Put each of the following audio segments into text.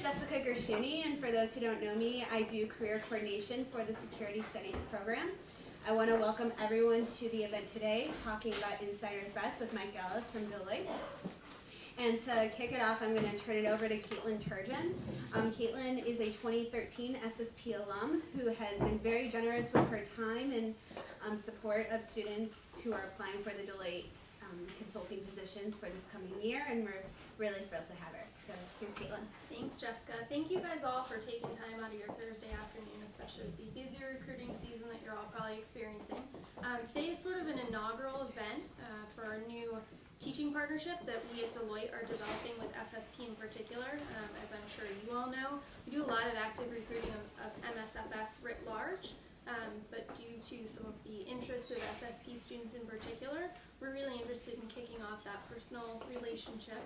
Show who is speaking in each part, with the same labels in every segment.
Speaker 1: Jessica Gershuni, and for those who don't know me, I do career coordination for the Security Studies program. I want to welcome everyone to the event today, talking about insider threats with Mike Ellis from Deloitte. And to kick it off, I'm going to turn it over to Caitlin Turgeon. Caitlin is a 2013 SSP alum who has been very generous with her time and support of students who are applying for the Deloitte consulting positions for this coming year, and we're really thrilled to have her. So here's Caitlin.
Speaker 2: Thanks, Jessica. Thank you guys all for taking time out of your Thursday afternoon, especially with the busier recruiting season that you're all probably experiencing. Today is sort of an inaugural event for our new teaching partnership that we at Deloitte are developing with SSP in particular. As I'm sure you all know, we do a lot of active recruiting of MSFS writ large, but due to some of the interests of SSP students in particular, we're really interested in kicking off that personal relationship.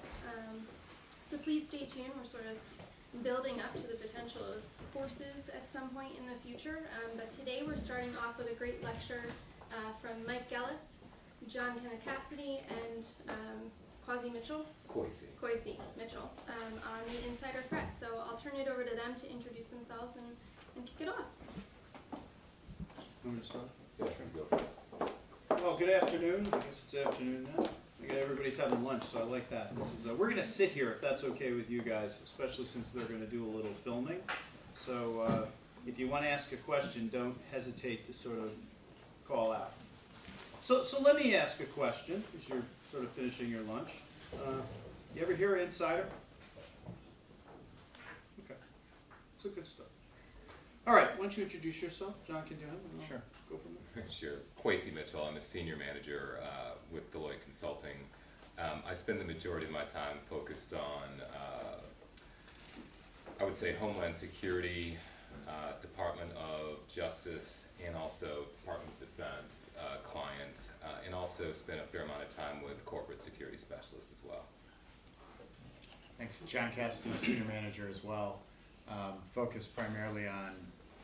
Speaker 2: So please stay tuned. We're sort of building up to the potential of courses at some point in the future, but today we're starting off with a great lecture from Mike Ellis, John Cassidy, and Kwasi Mitchell? Kwasi Mitchell on the insider threat. So I'll turn it over to them to introduce themselves and kick it off.
Speaker 3: Want me to start? Yeah, sure. Well, good afternoon. I guess it's afternoon now. Everybody's having lunch, so I like that. This is we're going to sit here, if that's okay with you guys, especially since they're going to do a little filming. So if you want to ask a question, don't hesitate to sort of call out. So let me ask a question, as you're sort of finishing your lunch. You ever hear of insider? Okay. So good stuff. All right, why don't you introduce yourself? John can do it.
Speaker 4: Sure.
Speaker 3: Go from there.
Speaker 4: Sure. Kwasi Mitchell. I'm a senior manager with Deloitte Consulting. I spend the majority of my time focused on, I would say, Homeland Security, Department of Justice, and also Department of Defense clients, and also spend a fair amount of time with corporate security specialists as well.
Speaker 5: Thanks. John Cassidy, senior manager as well. Focused primarily on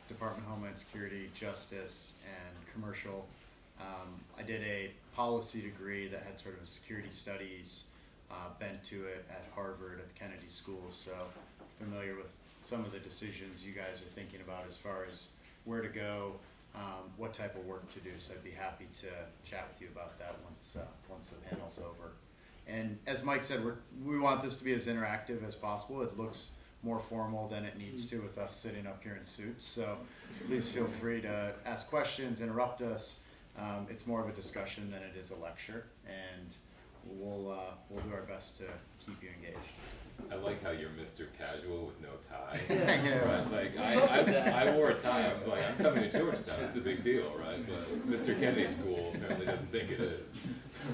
Speaker 5: Department of Homeland Security, Justice, and commercial. I did a policy degree that had sort of a security studies bent to it at Harvard at the Kennedy School, so familiar with some of the decisions you guys are thinking about as far as where to go, what type of work to do, so I'd be happy to chat with you about that once the panel's over. And as Mike said, we want this to be as interactive as possible. It looks more formal than it needs to with us sitting up here in suits, so please feel free to ask questions, interrupt us. It's more of a discussion than it is a lecture, and we'll do our best to keep you engaged.
Speaker 4: I like how you're Mr. Casual with no tie.
Speaker 5: Yeah.
Speaker 4: Right? Like I wore a tie. I'm like, I'm coming to Georgetown. It's a big deal, right? But Mr. Kennedy School apparently doesn't think it is.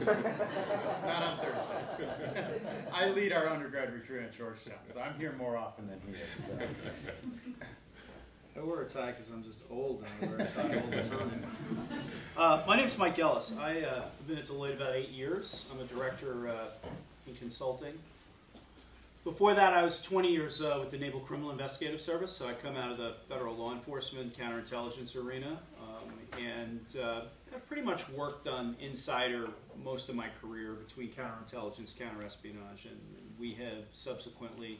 Speaker 5: Not on Thursdays. I lead our undergrad recruiting at Georgetown, so I'm here more often than he is. So.
Speaker 3: I wear a tie because I'm just old and I wear a tie all the time. My name's Mike Ellis. I've been at Deloitte about 8 years. I'm a director in consulting. Before that, I was 20 years with the Naval Criminal Investigative Service, so I come out of the federal law enforcement counterintelligence arena, and I've pretty much worked on insider most of my career between counterintelligence, counterespionage, and we have subsequently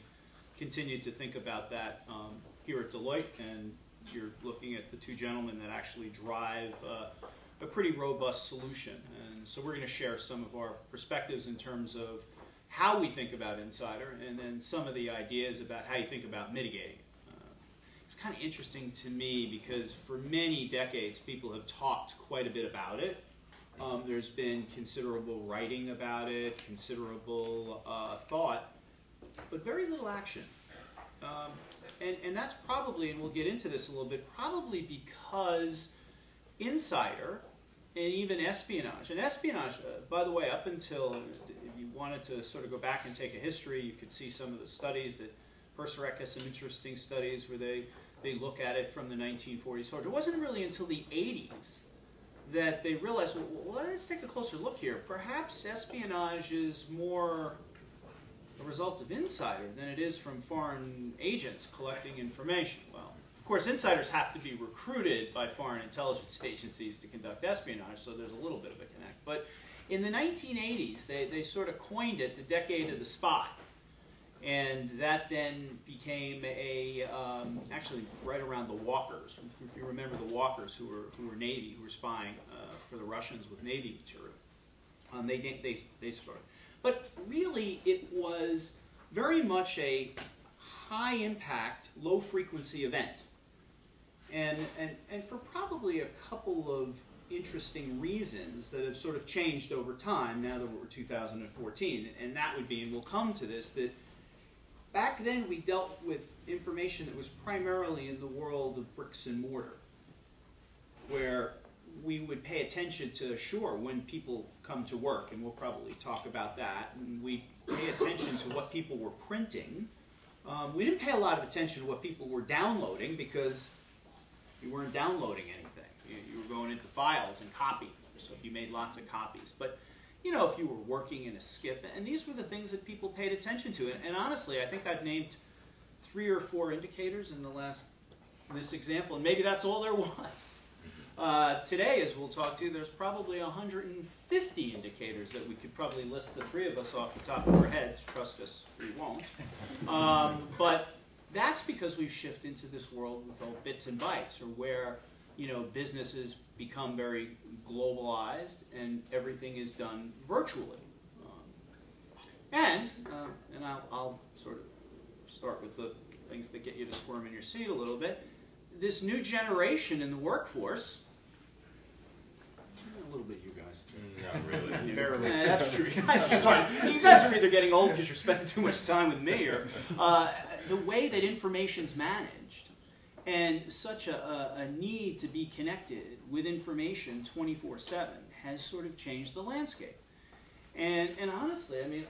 Speaker 3: continued to think about that here at Deloitte, and you're looking at the two gentlemen that actually drive a pretty robust solution. And so we're going to share some of our perspectives in terms of how we think about insider, and then some of the ideas about how you think about mitigating. It's kind of interesting to me because for many decades people have talked quite a bit about it. There's been considerable writing about it, considerable thought, but very little action. And that's probably, and we'll get into this a little bit, probably because insider and even espionage, and espionage, by the way, up until, if you wanted to sort of go back and take a history, you could see some of the studies that Perserec has some interesting studies where they look at it from the 1940s forward. It wasn't really until the 80s that they realized, well, let's take a closer look here. Perhaps espionage is more a result of insider than it is from foreign agents collecting information. Well, of course, insiders have to be recruited by foreign intelligence agencies to conduct espionage, so there's a little bit of a connect. But in the 1980s, they sort of coined it the decade of the spy. And that then became actually right around the Walkers. If you remember the Walkers, who were Navy, who were spying for the Russians with Navy material. They started. But really, it was very much a high-impact, low-frequency event. And for probably a couple of interesting reasons that have sort of changed over time now that we're 2014. And that would be, and we'll come to this, that back then we dealt with information that was primarily in the world of bricks and mortar, where we would pay attention to, sure, when people come to work, and we'll probably talk about that, and we pay attention to what people were printing. We didn't pay a lot of attention to what people were downloading because you weren't downloading anything. You were going into files and copying them, so you made lots of copies. But you know, if you were working in a skiff, and these were the things that people paid attention to. And honestly, I think I've named 3 or 4 indicators in this example, and maybe that's all there was. Today, as we'll talk to, there's probably 150 indicators that we could probably list the 3 of us off the top of our heads. Trust us, we won't. But that's because we've shifted into this world we call bits and bytes, or where businesses become very globalized and everything is done virtually. And I'll sort of start with the things that get you to squirm in your seat a little bit. This new generation in the workforce, a little bit you guys too.
Speaker 4: Not really.
Speaker 5: Barely.
Speaker 3: That's true. You guys are either getting old because you're spending too much time with me, or the way that information's managed, and such a need to be connected with information 24/7 has sort of changed the landscape. And honestly, I mean,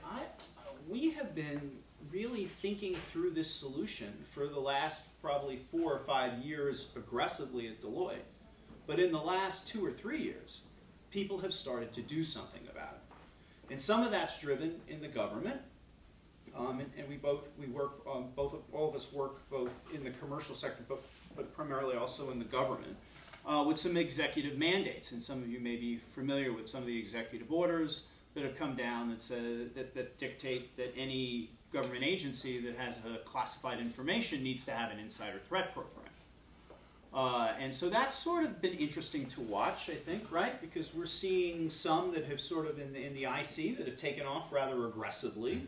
Speaker 3: we have been really thinking through this solution for the last probably 4 or 5 years aggressively at Deloitte. But in the last 2 or 3 years, people have started to do something about it. And some of that's driven in the government. And we work, all of us work both in the commercial sector, but primarily also in the government, with some executive mandates. And some of you may be familiar with some of the executive orders that have come down that dictate that any government agency that has classified information needs to have an insider threat program. And so that's sort of been interesting to watch, I think, right? Because we're seeing some that have sort of in the IC that have taken off rather aggressively.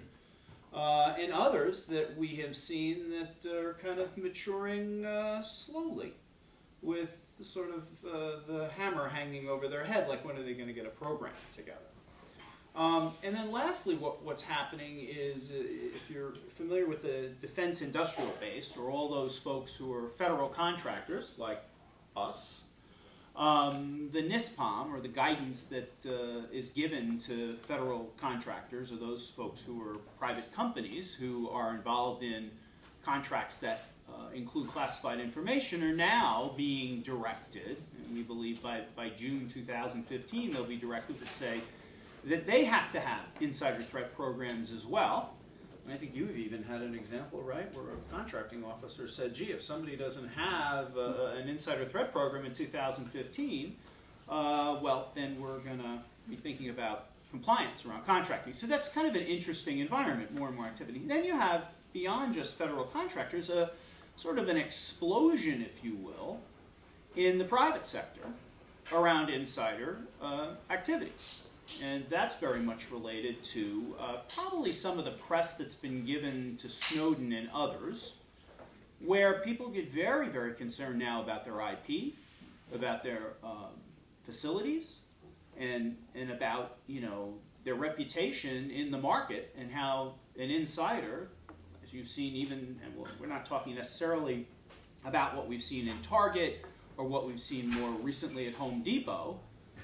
Speaker 3: And others that we have seen that are kind of maturing slowly, with sort of the hammer hanging over their head, like when are they going to get a program together? And then lastly, what's happening is, if you're familiar with the defense industrial base, or all those folks who are federal contractors like us, the NISPOM, or the guidance that is given to federal contractors, or those folks who are private companies who are involved in contracts that include classified information, are now being directed, and we believe by June 2015 there'll be directives that say that they have to have insider threat programs as well. And I think you've even had an example, right, where a contracting officer said, gee, if somebody doesn't have an insider threat program in 2015, well, then we're going to be thinking about compliance around contracting. So that's kind of an interesting environment, more and more activity. Then you have, beyond just federal contractors, a sort of an explosion, if you will, in the private sector around insider activity. And that's very much related to probably some of the press that's been given to Snowden and others, where people get very, very concerned now about their IP, about their facilities, and about their reputation in the market, and how an insider, as you've seen even, and we're not talking necessarily about what we've seen in Target or what we've seen more recently at Home Depot,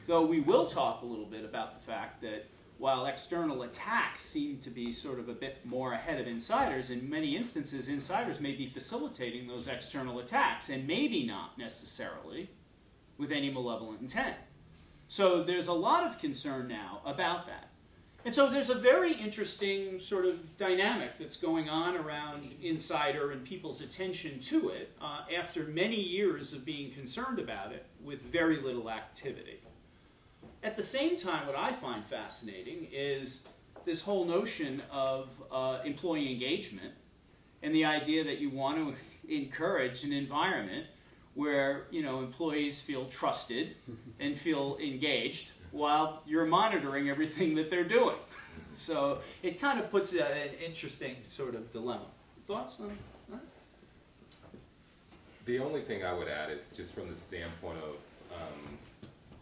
Speaker 3: though we will talk a little bit about the fact that while external attacks seem to be sort of a bit more ahead of insiders, in many instances insiders may be facilitating those external attacks, and maybe not necessarily with any malevolent intent. So there's a lot of concern now about that. And so there's a very interesting sort of dynamic that's going on around insider and people's attention to it after many years of being concerned about it with very little activity. At the same time, what I find fascinating is this whole notion of employee engagement and the idea that you want to encourage an environment where employees feel trusted and feel engaged while you're monitoring everything that they're doing. So it kind of puts an interesting sort of dilemma. Thoughts on that?
Speaker 4: The only thing I would add is just from the standpoint of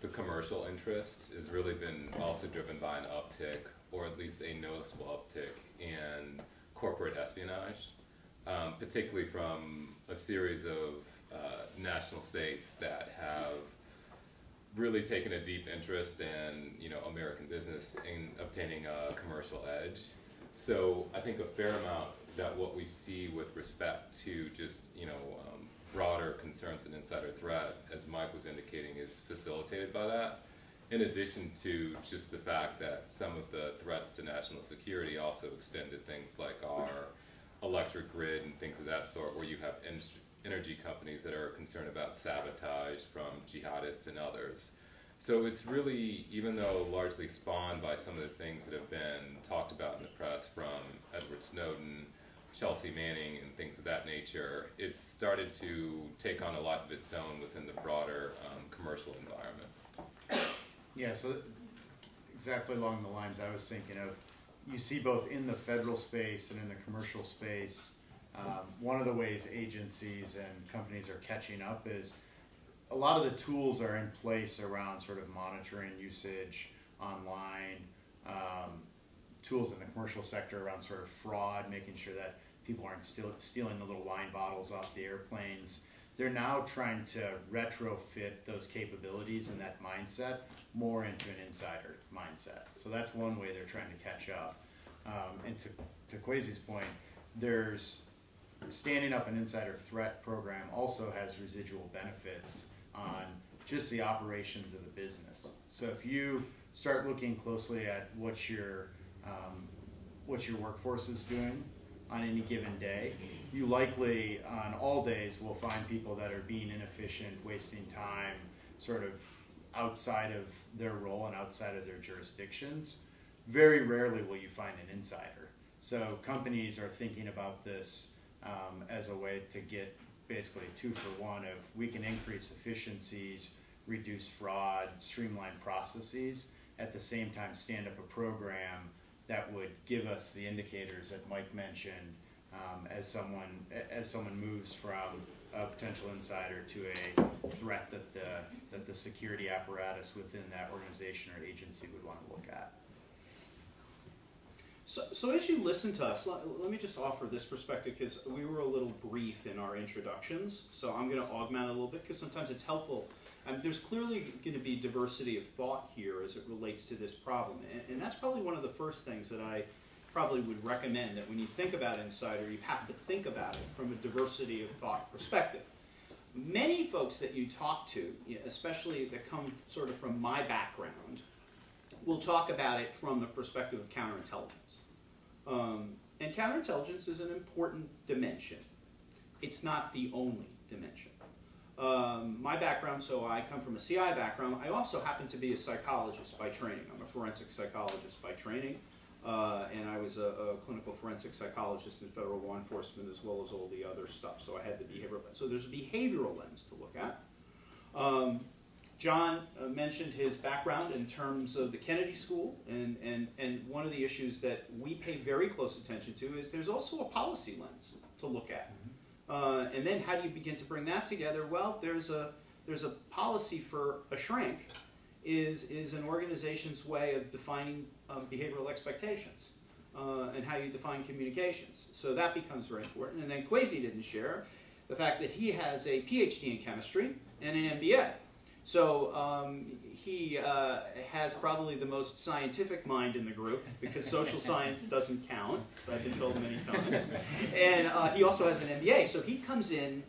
Speaker 4: the commercial interest has really been also driven by an uptick, or at least a noticeable uptick in corporate espionage, particularly from a series of national states that have really taken a deep interest in American business in obtaining a commercial edge. So I think a fair amount that what we see with respect to just broader concerns and insider threat, as Mike was indicating, is facilitated by that. In addition to just the fact that some of the threats to national security also extend to things like our electric grid and things of that sort, where you have energy companies that are concerned about sabotage from jihadists and others. So it's really, even though largely spawned by some of the things that have been talked about in the press from Edward Snowden, Chelsea Manning, and things of that nature, it's started to take on a lot of its own within the broader commercial environment.
Speaker 5: Yeah, so exactly along the lines I was thinking of, you see both in the federal space and in the commercial space, one of the ways agencies and companies are catching up is a lot of the tools are in place around sort of monitoring usage online, tools in the commercial sector around sort of fraud, making sure that people aren't stealing the little wine bottles off the airplanes. They're now trying to retrofit those capabilities and that mindset more into an insider mindset. So that's one way they're trying to catch up. And to Kwasi's point, there's standing up an insider threat program also has residual benefits on just the operations of the business. So if you start looking closely at what your workforce is doing on any given day, you likely on all days will find people that are being inefficient, wasting time, sort of outside of their role and outside of their jurisdictions. Very rarely will you find an insider. So companies are thinking about this as a way to get basically 2 for 1 of we can increase efficiencies, reduce fraud, streamline processes, at the same time stand up a program that would give us the indicators that Mike mentioned as someone moves from a potential insider to a threat that the security apparatus within that organization or agency would want to look at.
Speaker 3: So as you listen to us, let me just offer this perspective, because we were a little brief in our introductions, so I'm going to augment a little bit because sometimes it's helpful. There's clearly going to be diversity of thought here as it relates to this problem, and that's probably one of the first things that I probably would recommend, that when you think about insider, you have to think about it from a diversity of thought perspective. Many folks that you talk to, especially that come sort of from my background, will talk about it from the perspective of counterintelligence. And counterintelligence is an important dimension. It's not the only dimension. My background, so I come from a CI background. I also happen to be a psychologist by training. I'm a forensic psychologist by training. And I was a clinical forensic psychologist in federal law enforcement as well as all the other stuff. So I had the behavioral lens. So there's a behavioral lens to look at. John mentioned his background in terms of the Kennedy School, and one of the issues that we pay very close attention to is there's also a policy lens to look at. And then how do you begin to bring that together? Well, there's a policy for a shrink is an organization's way of defining behavioral expectations and how you define communications. So that becomes very important. And then Kwasi didn't share the fact that he has a PhD in chemistry and an MBA. So he has probably the most scientific mind in the group, because social science doesn't count, I've been told many times. And he also has an MBA. So he comes in,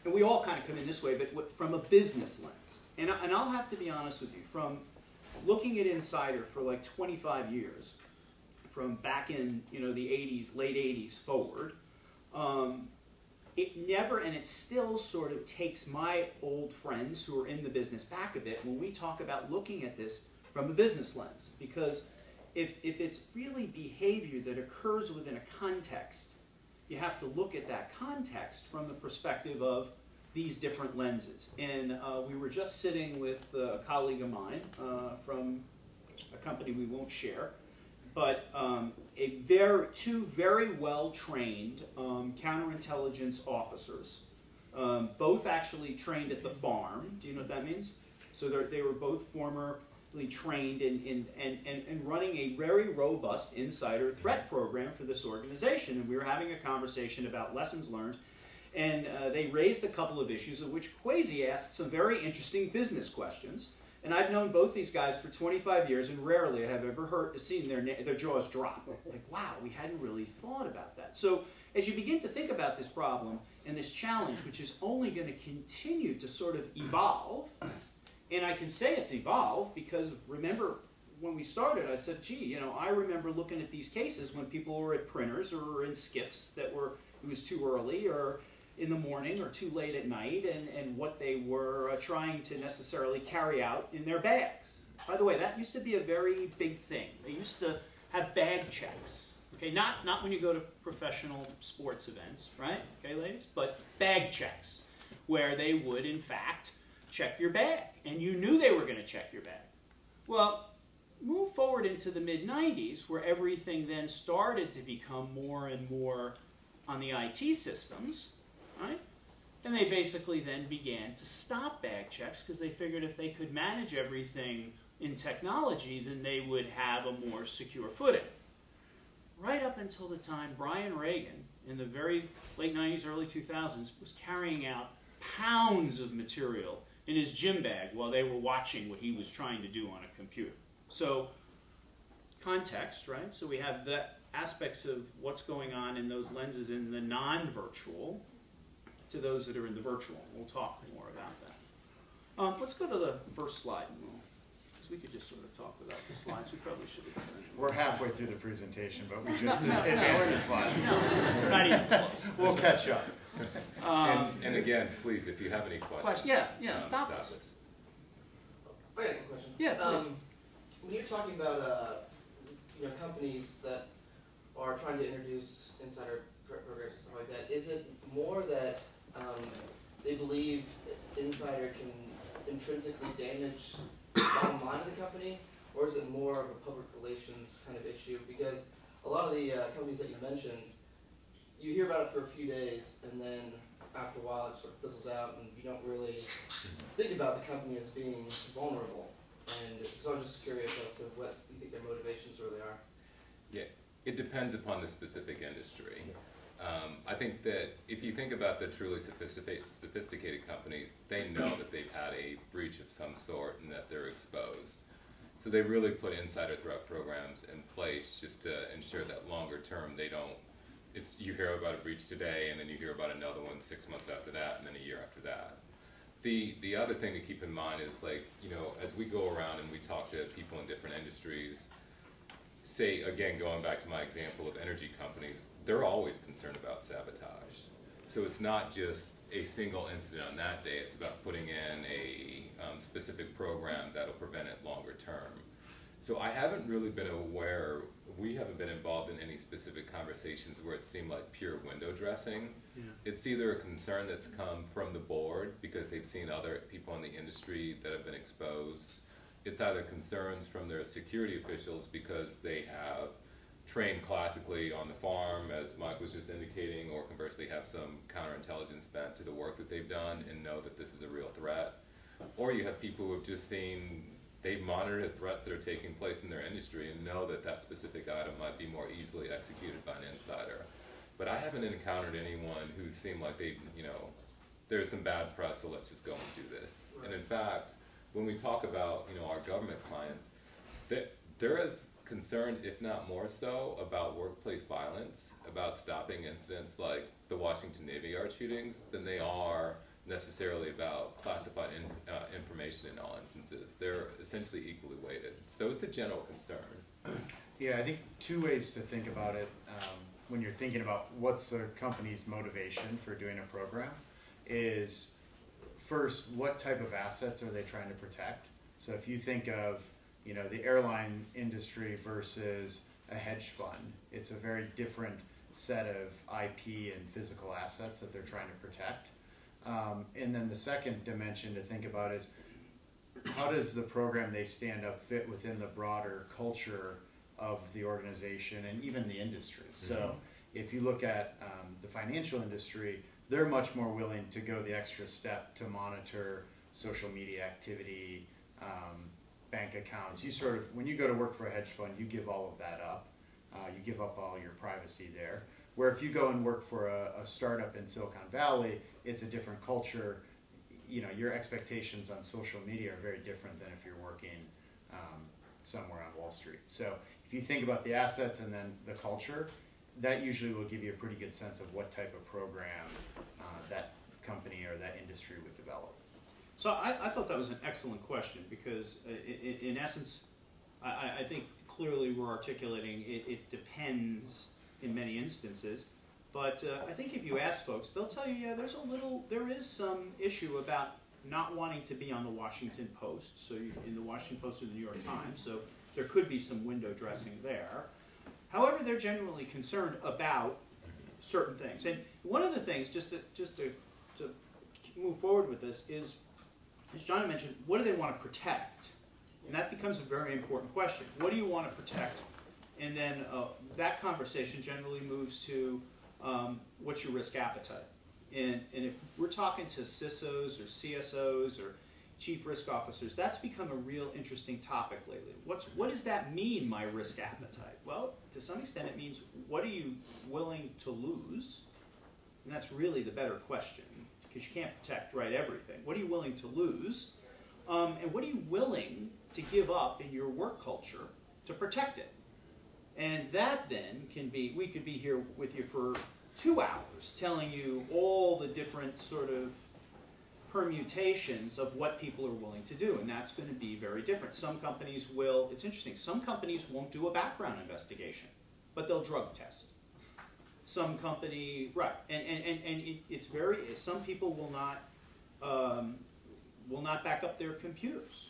Speaker 3: and we all kind of come in this way, but from a business lens. And I'll have to be honest with you, from looking at Insider for like 25 years, from back in the 80s, late 80s forward, it never, and it still sort of takes my old friends who are in the business back a bit when we talk about looking at this from a business lens. Because if it's really behavior that occurs within a context, you have to look at that context from the perspective of these different lenses. And we were just sitting with a colleague of mine from a company we won't share, but two very well-trained counterintelligence officers, both actually trained at the farm. Do you know what that means? So they were both formerly trained in running a very robust insider threat program for this organization. And we were having a conversation about lessons learned, and they raised a couple of issues of which Kwasi asked some very interesting business questions. And I've known both these guys for 25 years, and rarely have ever seen their jaws drop. Like, wow, we hadn't really thought about that. So as you begin to think about this problem and this challenge, which is only going to continue to sort of evolve, and I can say it's evolved because remember when we started, I said, gee, you know, I remember looking at these cases when people were at printers or in skiffs that it was too early or in the morning or too late at night, and what they were trying to necessarily carry out in their bags. By the way, that used to be a very big thing. They used to have bag checks. Okay, not when you go to professional sports events, right? Okay, ladies? But bag checks, where they would, in fact, check your bag. And you knew they were going to check your bag. Well, move forward into the mid-90s, where everything then started to become more and more on the IT systems, right? And they basically then began to stop bag checks because they figured if they could manage everything in technology, then they would have a more secure footing. Right up until the time Brian Reagan, in the very late 90s, early 2000s, was carrying out pounds of material in his gym bag while they were watching what he was trying to do on a computer. So, context, right? So we have the aspects of what's going on in those lenses in the non-virtual to those that are in the virtual. We'll talk more about that. Let's go to the first slide. Because we could just sort of talk without the slides. We probably should have done it.
Speaker 5: We're halfway through the presentation, but we just advanced the slides.
Speaker 3: We're not even close.
Speaker 5: We'll catch up.
Speaker 4: And again, please, if you have any questions,
Speaker 3: stop us.
Speaker 4: us.
Speaker 6: I got a question.
Speaker 3: Yeah, please.
Speaker 6: When you're talking about companies that are trying to introduce insider programs and stuff like that, is it more that they believe insider can intrinsically damage the bottom line of the company, or is it more of a public relations kind of issue? Because a lot of the companies that you mentioned, you hear about it for a few days, and then after a while it sort of fizzles out, and you don't really think about the company as being vulnerable. And so I'm just curious as to what you think their motivations really are.
Speaker 4: Yeah, it depends upon the specific industry. I think that if you think about the truly sophisticated companies, they know that they've had a breach of some sort and that they're exposed. So they really put insider threat programs in place just to ensure that longer term they don't, you hear about a breach today and then you hear about another one 6 months after that and then a year after that. The other thing to keep in mind is, like, you know, as we go around and we talk to people in different industries, say, again, going back to my example of energy companies, they're always concerned about sabotage. So it's not just a single incident on that day, it's about putting in a specific program that'll prevent it longer term. So I haven't really been aware, we haven't been involved in any specific conversations where it seemed like pure window dressing. Yeah. It's either a concern that's come from the board because they've seen other people in the industry that have been exposed. It's either concerns from their security officials because they have trained classically on the farm, as Mike was just indicating, or conversely have some counterintelligence bent to the work that they've done and know that this is a real threat. Or you have people who have just seen, they've monitored the threats that are taking place in their industry and know that that specific item might be more easily executed by an insider. But I haven't encountered anyone who seemed like they, you know, there's some bad press, so let's just go and do this. Right. And in fact, when we talk about, you know, our government clients, they're as concerned, if not more so, about workplace violence, about stopping incidents like the Washington Navy Yard shootings, than they are necessarily about classified information in all instances. They're essentially equally weighted. So it's a general concern.
Speaker 5: Yeah, I think two ways to think about it when you're thinking about what's a company's motivation for doing a program is, first, what type of assets are they trying to protect? So if you think of you know, the airline industry versus a hedge fund. It's a very different set of IP and physical assets that they're trying to protect. And then the second dimension to think about is, how does the program they stand up fit within the broader culture of the organization and even the industry? So if you look at the financial industry, they're much more willing to go the extra step to monitor social media activity, bank accounts. You sort of, when you go to work for a hedge fund, you give all of that up. You give up all your privacy there. Where if you go and work for a startup in Silicon Valley, it's a different culture. You know, your expectations on social media are very different than if you're working somewhere on Wall Street. So if you think about the assets and then the culture, that usually will give you a pretty good sense of what type of program that company or that industry would develop.
Speaker 3: So I thought that was an excellent question, because in essence, I think clearly we're articulating it depends in many instances. But I think if you ask folks, they'll tell you, yeah, there is some issue about not wanting to be on the Washington Post, so in the Washington Post or the New York Times, so there could be some window dressing there. However, they're generally concerned about certain things. And one of the things, just to move forward with this, is, as John mentioned, what do they want to protect? And that becomes a very important question. What do you want to protect? And then that conversation generally moves to what's your risk appetite? And if we're talking to CISOs or CSOs or chief risk officers, that's become a real interesting topic lately. What does that mean, my risk appetite? Well, to some extent it means, what are you willing to lose? And that's really the better question, because you can't protect everything. What are you willing to lose? And what are you willing to give up in your work culture to protect it? And that then can be, we could be here with you for 2 hours telling you all the different sort of permutations of what people are willing to do, and that's going to be very different. Some companies will, it's interesting, some companies won't do a background investigation, but they'll drug test. Some company, right, and it's very, some people will not back up their computers.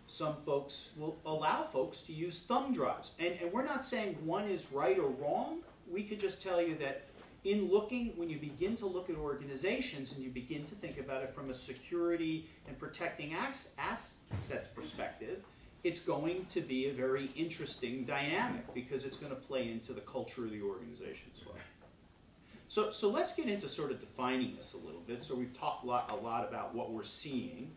Speaker 3: Some folks will allow folks to use thumb drives. And we're not saying one is right or wrong. We could just tell you that in looking, when you begin to look at organizations and you begin to think about it from a security and protecting assets perspective, it's going to be a very interesting dynamic, because it's going to play into the culture of the organization as well. So let's get into sort of defining this a little bit. So we've talked a lot about what we're seeing.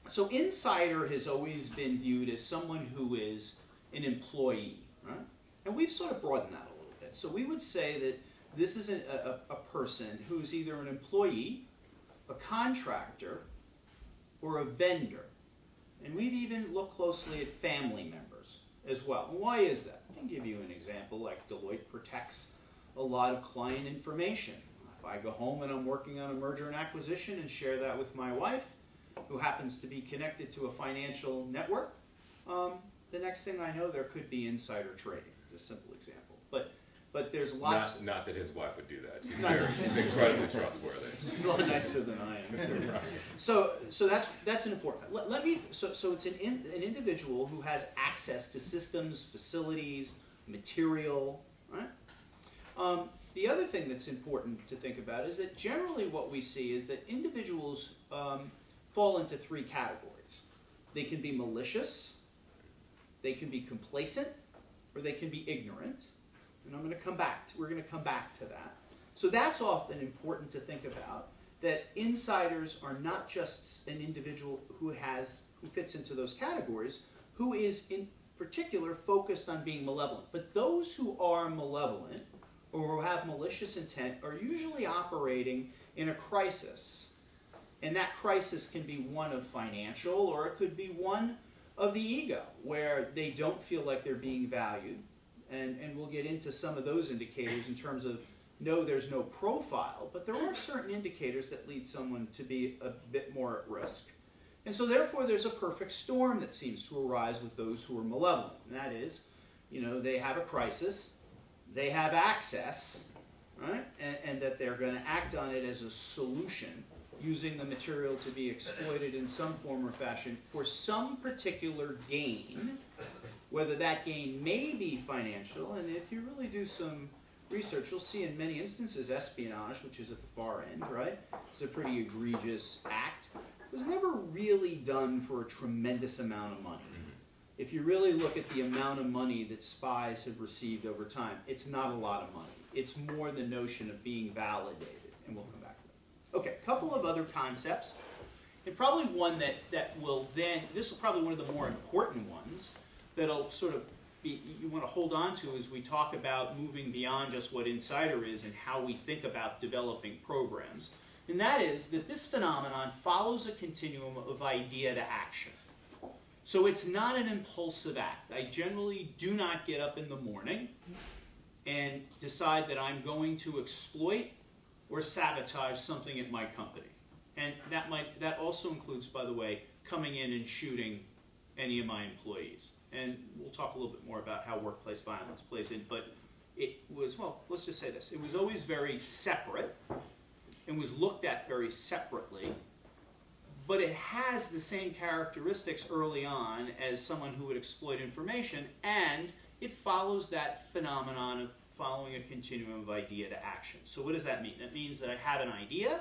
Speaker 3: So insider has always been viewed as someone who is an employee, right? And we've sort of broadened that a little bit. So we would say that this is a person who's either an employee, a contractor, or a vendor. And we've even looked closely at family members as well. And why is that? I can give you an example, like Deloitte protects a lot of client information. If I go home and I'm working on a merger and acquisition and share that with my wife, who happens to be connected to a financial network, the next thing I know, there could be insider trading. Just a simple example. But there's lots.
Speaker 4: Not that his wife would do that. She's incredibly trustworthy.
Speaker 3: She's a lot nicer than I am.
Speaker 4: Right.
Speaker 3: So that's an important. So it's an individual who has access to systems, facilities, material, right? The other thing that's important to think about is that generally what we see is that individuals fall into 3 categories. They can be malicious, they can be complacent, or they can be ignorant. And we're going to come back to that. So that's often important to think about, that insiders are not just an individual who fits into those categories, who is in particular focused on being malevolent. But those who are malevolent or who have malicious intent are usually operating in a crisis. And that crisis can be one of financial, or it could be one of the ego, where they don't feel like they're being valued. And we'll get into some of those indicators in terms of, no, there's no profile, but there are certain indicators that lead someone to be a bit more at risk. And so therefore there's a perfect storm that seems to arise with those who are malevolent. And that is, they have a crisis, they have access, right? And that they're going to act on it as a solution using the material to be exploited in some form or fashion for some particular gain, whether that gain may be financial, and if you really do some research, you'll see in many instances espionage, which is at the far end, right? It's a pretty egregious act. It was never really done for a tremendous amount of money. If you really look at the amount of money that spies have received over time, it's not a lot of money. It's more the notion of being validated, and we'll come back to that. Okay, a couple of other concepts, and probably one that will then, this is probably one of the more important ones, that'll sort of be, you want to hold on to as we talk about moving beyond just what Insider is and how we think about developing programs. And that is that this phenomenon follows a continuum of idea to action. So it's not an impulsive act. I generally do not get up in the morning and decide that I'm going to exploit or sabotage something at my company. And that also includes, by the way, coming in and shooting any of my employees. And we'll talk a little bit more about how workplace violence plays in, but it was, well, let's just say this. It was always very separate and was looked at very separately, but it has the same characteristics early on as someone who would exploit information, and it follows that phenomenon of following a continuum of idea to action. So what does that mean? That means that I have an idea,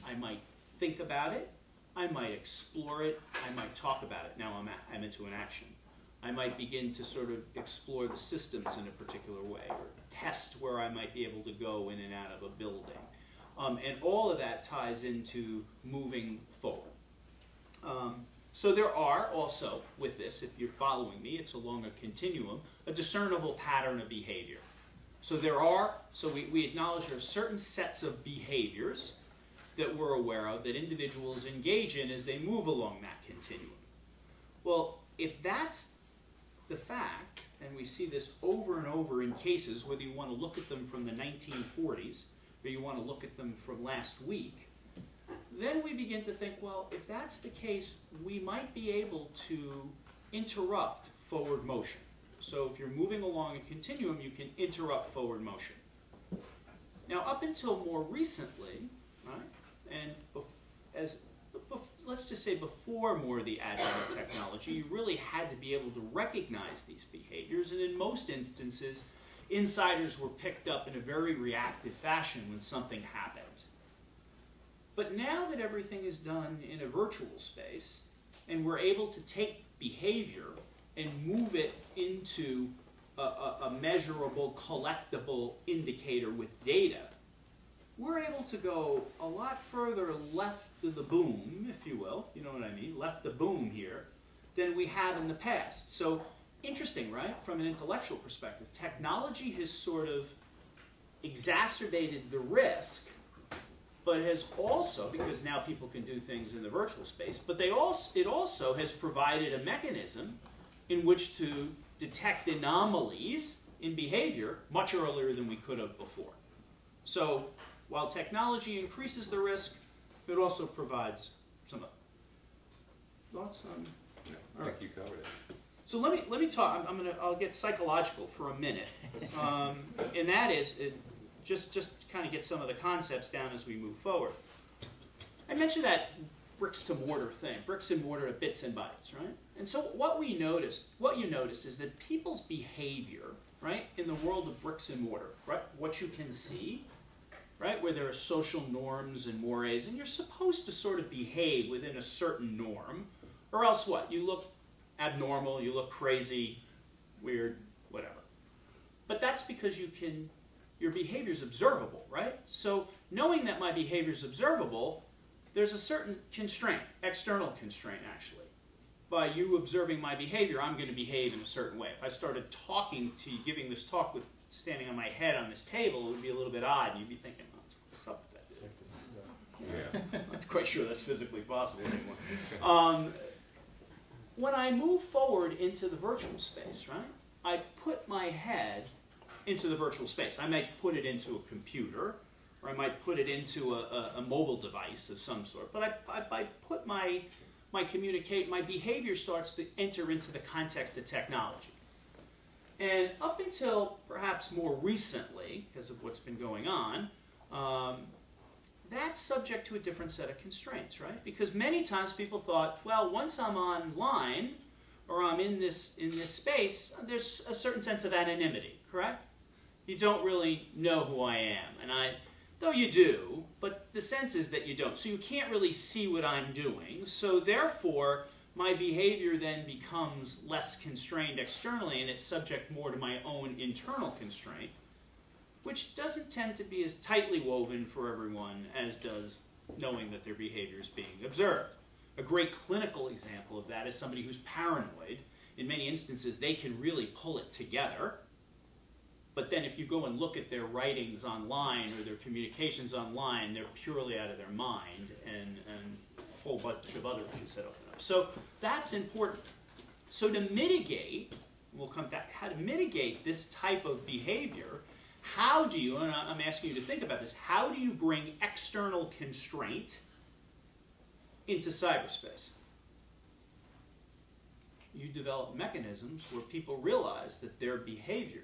Speaker 3: I might think about it, I might explore it, I might talk about it. Now I'm into an action. I might begin to sort of explore the systems in a particular way, or test where I might be able to go in and out of a building. And all of that ties into moving forward. So there are also, with this, if you're following me, it's along a continuum, a discernible pattern of behavior. So we acknowledge there are certain sets of behaviors that we're aware of that individuals engage in as they move along that continuum. Well, if that's the fact, and we see this over and over in cases, whether you want to look at them from the 1940s or you want to look at them from last week, then we begin to think, well, if that's the case, we might be able to interrupt forward motion. So if you're moving along a continuum, you can interrupt forward motion. Now, up until more recently, right, and let's just say before more of the advent of technology, you really had to be able to recognize these behaviors, and in most instances, insiders were picked up in a very reactive fashion when something happened. But now that everything is done in a virtual space, and we're able to take behavior and move it into a measurable, collectible indicator with data, we're able to go a lot further left of the boom, if you will, you know what I mean, left the boom here, than we have in the past. So interesting, right? From an intellectual perspective, technology has sort of exacerbated the risk, but has also, because now people can do things in the virtual space, but it also has provided a mechanism in which to detect anomalies in behavior much earlier than we could have before. So while technology increases the risk, it also provides some thoughts on.
Speaker 4: I think you covered it.
Speaker 3: So let me talk. I'll get psychological for a minute, and that is just kind of get some of the concepts down as we move forward. I mentioned that bricks to mortar thing, bricks and mortar to bits and bytes, right? And so what you notice is that people's behavior, right, in the world of bricks and mortar, right, what you can see, right, where there are social norms and mores, and you're supposed to sort of behave within a certain norm, or else what? You look abnormal, you look crazy, weird, whatever. But that's because your behavior's observable, right? So knowing that my behavior's observable, there's a certain constraint, external constraint actually. By you observing my behavior, I'm going to behave in a certain way. If I started talking to you, giving this talk with standing on my head on this table, it would be a little bit odd, and you'd be thinking, what's up with that?
Speaker 4: Yeah.
Speaker 3: I'm not quite sure that's physically possible anymore. When I move forward into the virtual space, right, I put my head into the virtual space. I might put it into a computer, or I might put it into a mobile device of some sort. But I put my behavior starts to enter into the context of technology. And up until perhaps more recently, because of what's been going on, that's subject to a different set of constraints, right? Because many times people thought, well, once I'm online or I'm in this space, there's a certain sense of anonymity, correct? You don't really know who I am, and though you do, but the sense is that you don't. So you can't really see what I'm doing. So therefore, my behavior then becomes less constrained externally, and it's subject more to my own internal constraint, which doesn't tend to be as tightly woven for everyone as does knowing that their behavior is being observed. A great clinical example of that is somebody who's paranoid. In many instances, they can really pull it together. But then if you go and look at their writings online or their communications online, they're purely out of their mind, and a whole bunch of other issues that open up. So that's important. So to mitigate, we'll come back, how to mitigate this type of behavior, how do you, and I'm asking you to think about this, how do you bring external constraint into cyberspace? You develop mechanisms where people realize that their behavior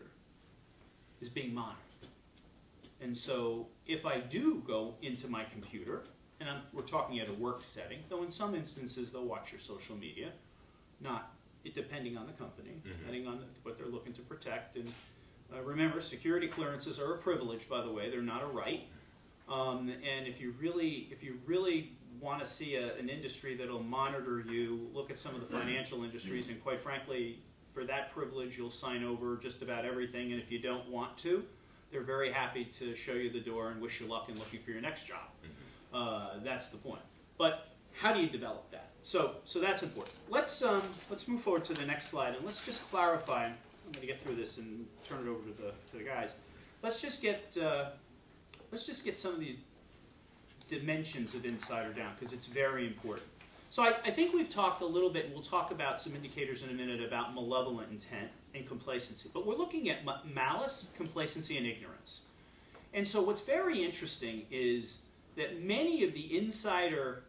Speaker 3: is being monitored. And so if I do go into my computer, and we're talking at a work setting, though in some instances they'll watch your social media, not depending on the company, depending on what they're looking to protect. And remember, security clearances are a privilege, by the way, they're not a right. And if you really want to see an industry that'll monitor you, look at some of the financial industries, and quite frankly, for that privilege, you'll sign over just about everything, and if you don't want to, they're very happy to show you the door and wish you luck in looking for your next job. That's the point. But how do you develop that? So that's important. Let's move forward to the next slide, and let's just clarify. I'm going to get through this and turn it over to the guys. Let's just get some of these dimensions of insider down, because it's very important. So I think we've talked a little bit, and we'll talk about some indicators in a minute about malevolent intent and complacency. But we're looking at malice, complacency, and ignorance. And so what's very interesting is that many of the insider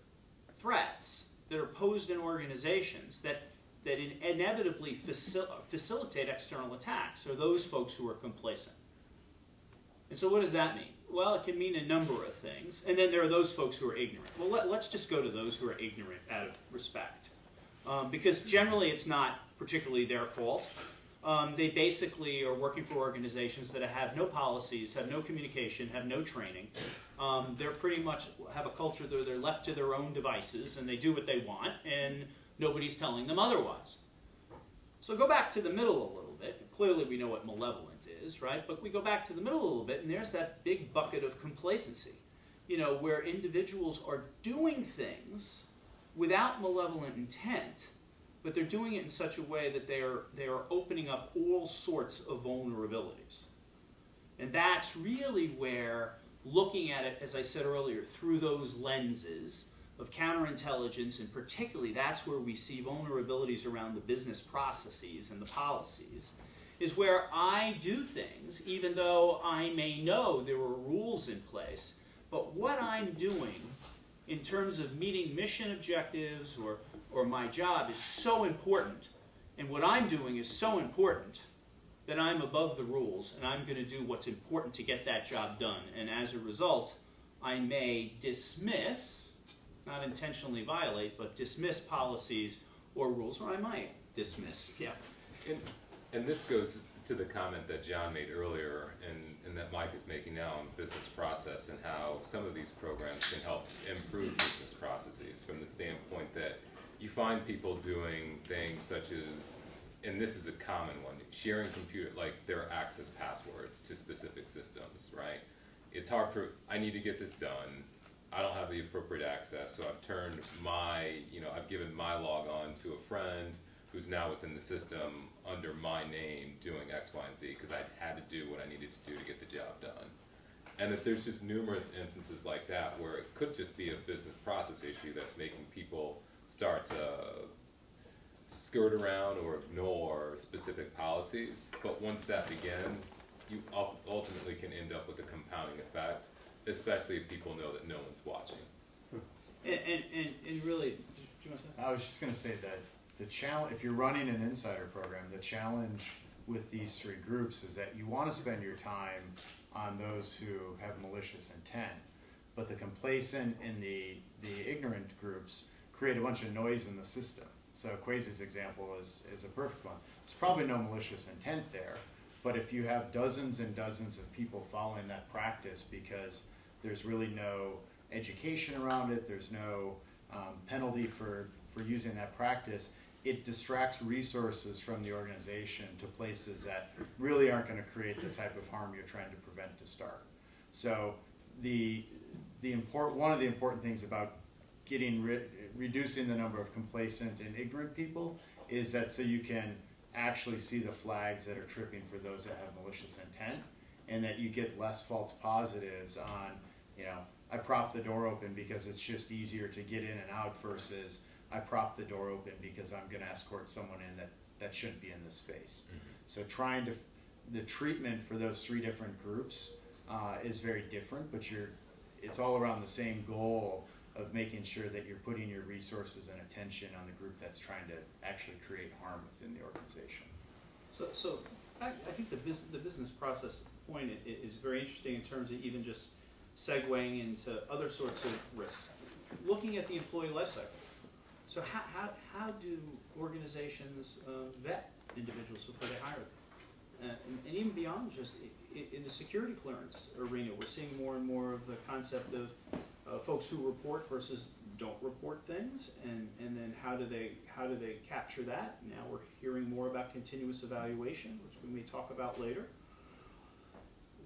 Speaker 3: threats that are posed in organizations that inevitably facilitate external attacks are those folks who are complacent. And so what does that mean? Well, it can mean a number of things. And then there are those folks who are ignorant. Well, let's just go to those who are ignorant out of respect. Because generally it's not particularly their fault. They basically are working for organizations that have no policies, have no communication, have no training. They're pretty much have a culture where they're left to their own devices and they do what they want and nobody's telling them otherwise. So go back to the middle a little bit. Clearly we know what malevolent is, right? But we go back to the middle a little bit, and there's that big bucket of complacency, where individuals are doing things without malevolent intent, but they're doing it in such a way that they are opening up all sorts of vulnerabilities. And that's really where looking at it, as I said earlier, through those lenses of counterintelligence, and particularly that's where we see vulnerabilities around the business processes and the policies, is where I do things, even though I may know there are rules in place, but what I'm doing in terms of meeting mission objectives or my job is so important, and what I'm doing is so important that I'm above the rules, and I'm going to do what's important to get that job done. And as a result, I may dismiss, not intentionally violate, but dismiss policies or rules, or I might dismiss. Yeah.
Speaker 4: And this goes to the comment that John made earlier and that Mike is making now on business process and how some of these programs can help improve business processes from the standpoint that you find people doing things such as, and this is a common one, sharing their access passwords to specific systems, right? It's hard I need to get this done. I don't have the appropriate access, so I've turned I've given my log on to a friend who's now within the system under my name doing X, Y, and Z because I had to do what I needed to do to get the job done. And that there's just numerous instances like that where it could just be a business process issue that's making people start to skirt around or ignore specific policies. But once that begins, you ultimately can end up with a compounding effect, especially if people know that no one's watching.
Speaker 3: And really, do you want to say?
Speaker 5: I was just going to say that the challenge, if you're running an insider program, the challenge with these three groups is that you want to spend your time on those who have malicious intent, but the complacent and the ignorant groups create a bunch of noise in the system. So Kwasi's example is a perfect one. There's probably no malicious intent there, but if you have dozens and dozens of people following that practice because there's really no education around it, there's no penalty for using that practice, it distracts resources from the organization to places that really aren't going to create the type of harm you're trying to prevent to start. So one of the important things about reducing the number of complacent and ignorant people is that so you can actually see the flags that are tripping for those that have malicious intent, and that you get less false positives on, I prop the door open because it's just easier to get in and out versus I prop the door open because I'm going to escort someone in that shouldn't be in this space. So the treatment for those three different groups is very different, but it's all around the same goal of making sure that you're putting your resources and attention on the group that's trying to actually create harm within the organization.
Speaker 3: So I think the business process point is very interesting in terms of even just segueing into other sorts of risks. Looking at the employee life cycle. So how do organizations vet individuals before they hire them? And even beyond just in the security clearance arena, we're seeing more and more of the concept of folks who report versus don't report things, and then how do they capture that? Now we're hearing more about continuous evaluation, which we may talk about later.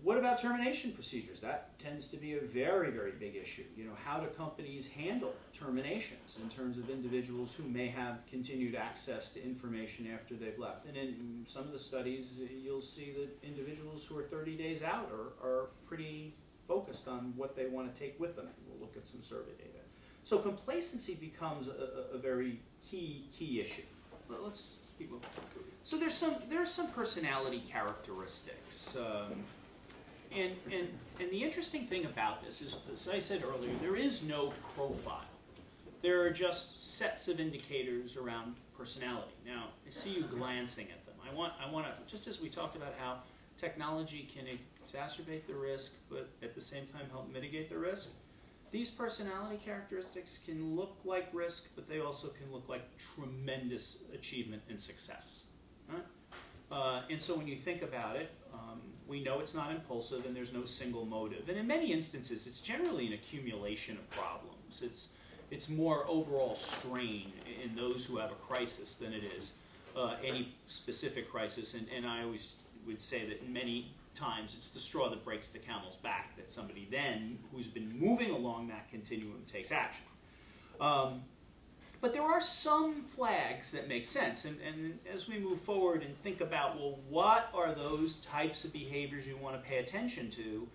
Speaker 3: What about termination procedures? That tends to be a very, very big issue. How do companies handle terminations in terms of individuals who may have continued access to information after they've left? And in some of the studies, you'll see that individuals who are 30 days out are pretty focused on what they want to take with them. We'll look at some survey data. So complacency becomes a very key issue. Let's keep moving. So there's some personality characteristics. And the interesting thing about this is, as I said earlier, there is no profile. There are just sets of indicators around personality. Now, I see you glancing at them. I want to, just as we talked about how technology can exacerbate the risk, but at the same time help mitigate the risk, these personality characteristics can look like risk, but they also can look like tremendous achievement and success. Right? And so when you think about it, we know it's not impulsive and there's no single motive. And in many instances, it's generally an accumulation of problems. It's more overall strain in those who have a crisis than it is any specific crisis. And I always would say that many times it's the straw that breaks the camel's back, that somebody then, who's been moving along that continuum, takes action. But there are some flags that make sense, and as we move forward and think about, well, what are those types of behaviors you want to pay attention to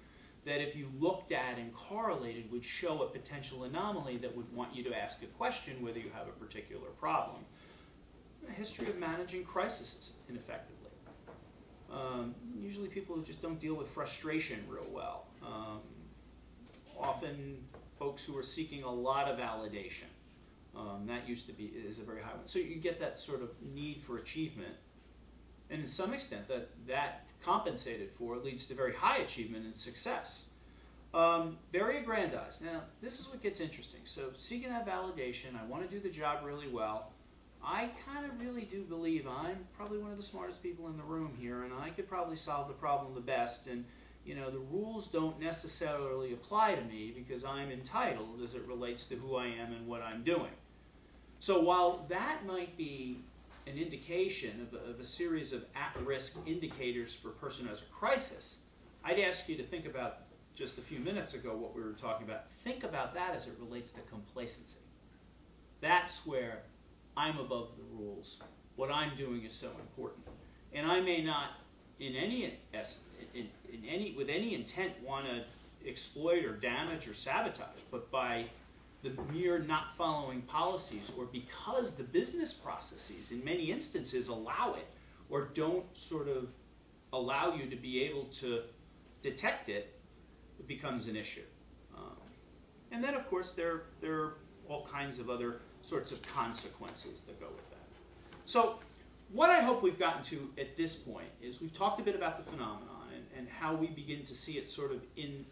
Speaker 3: that if you looked at and correlated would show a potential anomaly that would want you to ask a question whether you have a particular problem? A history of managing crises ineffectively. Usually people who just don't deal with frustration real well. Often folks who are seeking a lot of validation. That is a very high one. So you get that sort of need for achievement, and to some extent that compensated for leads to very high achievement and success. Very aggrandized. Now, this is what gets interesting. So seeking that validation, I want to do the job really well. I kind of really do believe I'm probably one of the smartest people in the room here, and I could probably solve the problem the best, and the rules don't necessarily apply to me because I'm entitled as it relates to who I am and what I'm doing. So while that might be an indication of a series of at-risk indicators for a person who has a crisis, I'd ask you to think about just a few minutes ago what we were talking about. Think about that as it relates to complacency. That's where I'm above the rules. What I'm doing is so important. And I may not with any intent want to exploit or damage or sabotage, but by the mere not following policies, or because the business processes in many instances allow it or don't sort of allow you to be able to detect it, it becomes an issue. And then of course there are all kinds of other sorts of consequences that go with that. So what I hope we've gotten to at this point is we've talked a bit about the phenomenon, and how we begin to see it sort of in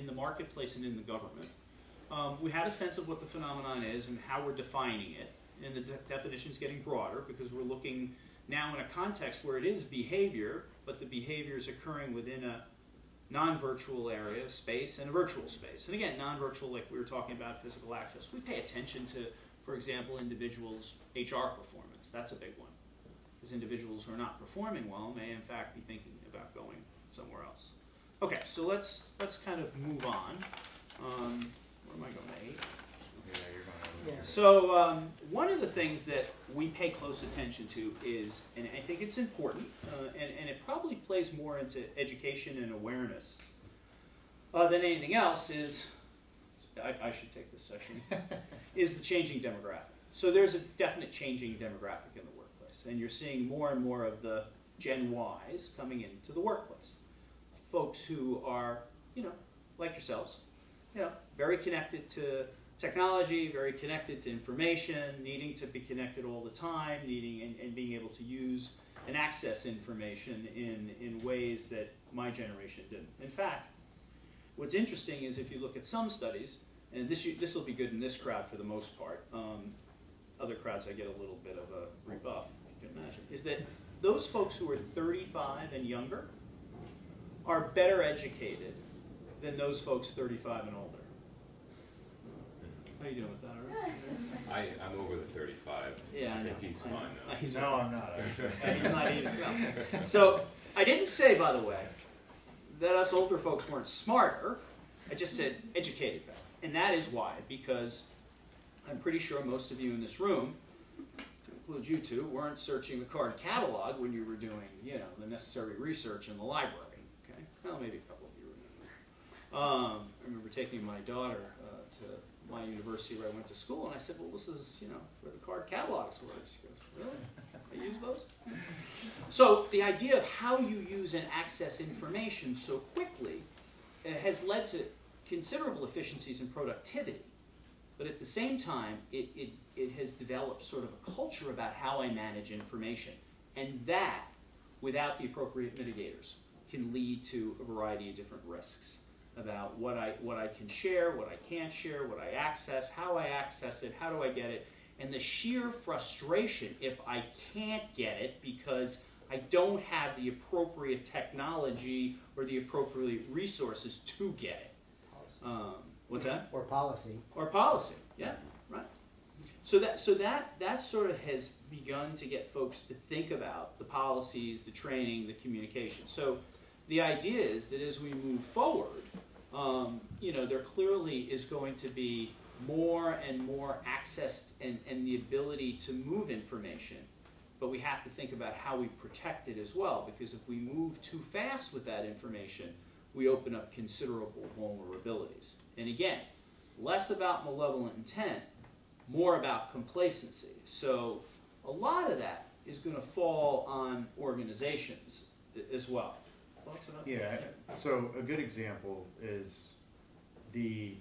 Speaker 3: the marketplace and in the government, we have a sense of what the phenomenon is and how we're defining it. And the definition is getting broader because we're looking now in a context where it is behavior, but the behavior is occurring within a non-virtual area of space and a virtual space. And again, non-virtual, like we were talking about physical access. We pay attention to, for example, individuals' HR performance. That's a big one. Because individuals who are not performing well may in fact be thinking about going somewhere else. Okay, so let's kind of move on. Where am I going? 8?
Speaker 5: Yeah, you're going over there.
Speaker 3: So one of the things that we pay close attention to is, and I think it's important, and it probably plays more into education and awareness than anything else, is, I should take this section, is the changing demographic. So there's a definite changing demographic in the workplace, and you're seeing more and more of the Gen Ys coming into the workplace. Folks who are, like yourselves, very connected to technology, very connected to information, needing to be connected all the time, needing and being able to use and access information in ways that my generation didn't. In fact, what's interesting is if you look at some studies, and this will be good in this crowd for the most part, other crowds I get a little bit of a rebuff, you can imagine, is that those folks who are 35 and younger are better educated than those folks 35 and older. How you doing with that, all right?
Speaker 4: I'm over the 35.
Speaker 3: Yeah, I know.
Speaker 4: think he's fine though.
Speaker 3: No,
Speaker 5: I'm not.
Speaker 3: He's not either. No. So I didn't say, by the way, that us older folks weren't smarter. I just said educated better. And that is why, because I'm pretty sure most of you in this room, to include you two, weren't searching the card catalog when you were doing, the necessary research in the library. Okay? Well, maybe a couple of you remember. I remember taking my daughter to my university where I went to school, and I said, well, this is, where the card catalogs were. She goes, really? I use those? So the idea of how you use and access information so quickly has led to considerable efficiencies in productivity. But at the same time, it has developed sort of a culture about how I manage information. And that, without the appropriate mitigators, can lead to a variety of different risks about what I can share, what I can't share, what I access, how I access it, how do I get it, and the sheer frustration if I can't get it because I don't have the appropriate technology or the appropriate resources to get it. What's that?
Speaker 7: Or policy.
Speaker 3: Or policy, yeah, right. So that sort of has begun to get folks to think about the policies, the training, the communication. So the idea is that as we move forward, there clearly is going to be more and more access and the ability to move information. But we have to think about how we protect it as well, because if we move too fast with that information, we open up considerable vulnerabilities. And again, less about malevolent intent, more about complacency. So a lot of that is going to fall on organizations as well.
Speaker 5: Yeah, so a good example is the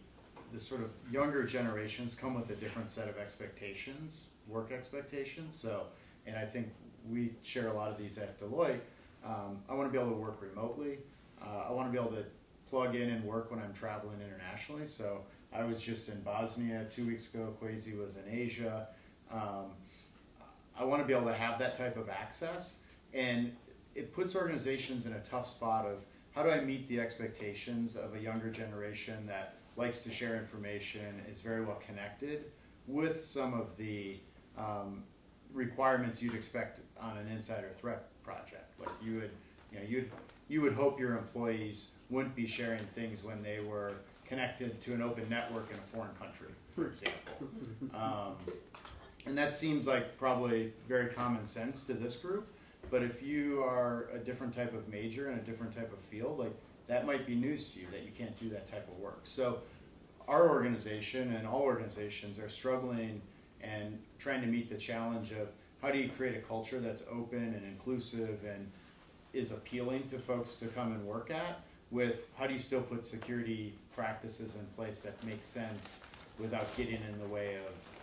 Speaker 5: sort of younger generations come with a different set of expectations, work expectations. So, and I think we share a lot of these at Deloitte. I want to be able to work remotely. I want to be able to plug in and work when I'm traveling internationally. So I was just in Bosnia 2 weeks ago. Kwasi was in Asia. I want to be able to have that type of access, and it puts organizations in a tough spot of how do I meet the expectations of a younger generation that likes to share information, is very well connected, with some of the requirements you'd expect on an insider threat project. Like you would hope your employees wouldn't be sharing things when they were connected to an open network in a foreign country, for example. And that seems like probably very common sense to this group. But if you are a different type of major in a different type of field, like that might be news to you that you can't do that type of work. So our organization and all organizations are struggling and trying to meet the challenge of how do you create a culture that's open and inclusive and is appealing to folks to come and work at, with how do you still put security practices in place that make sense without getting in the way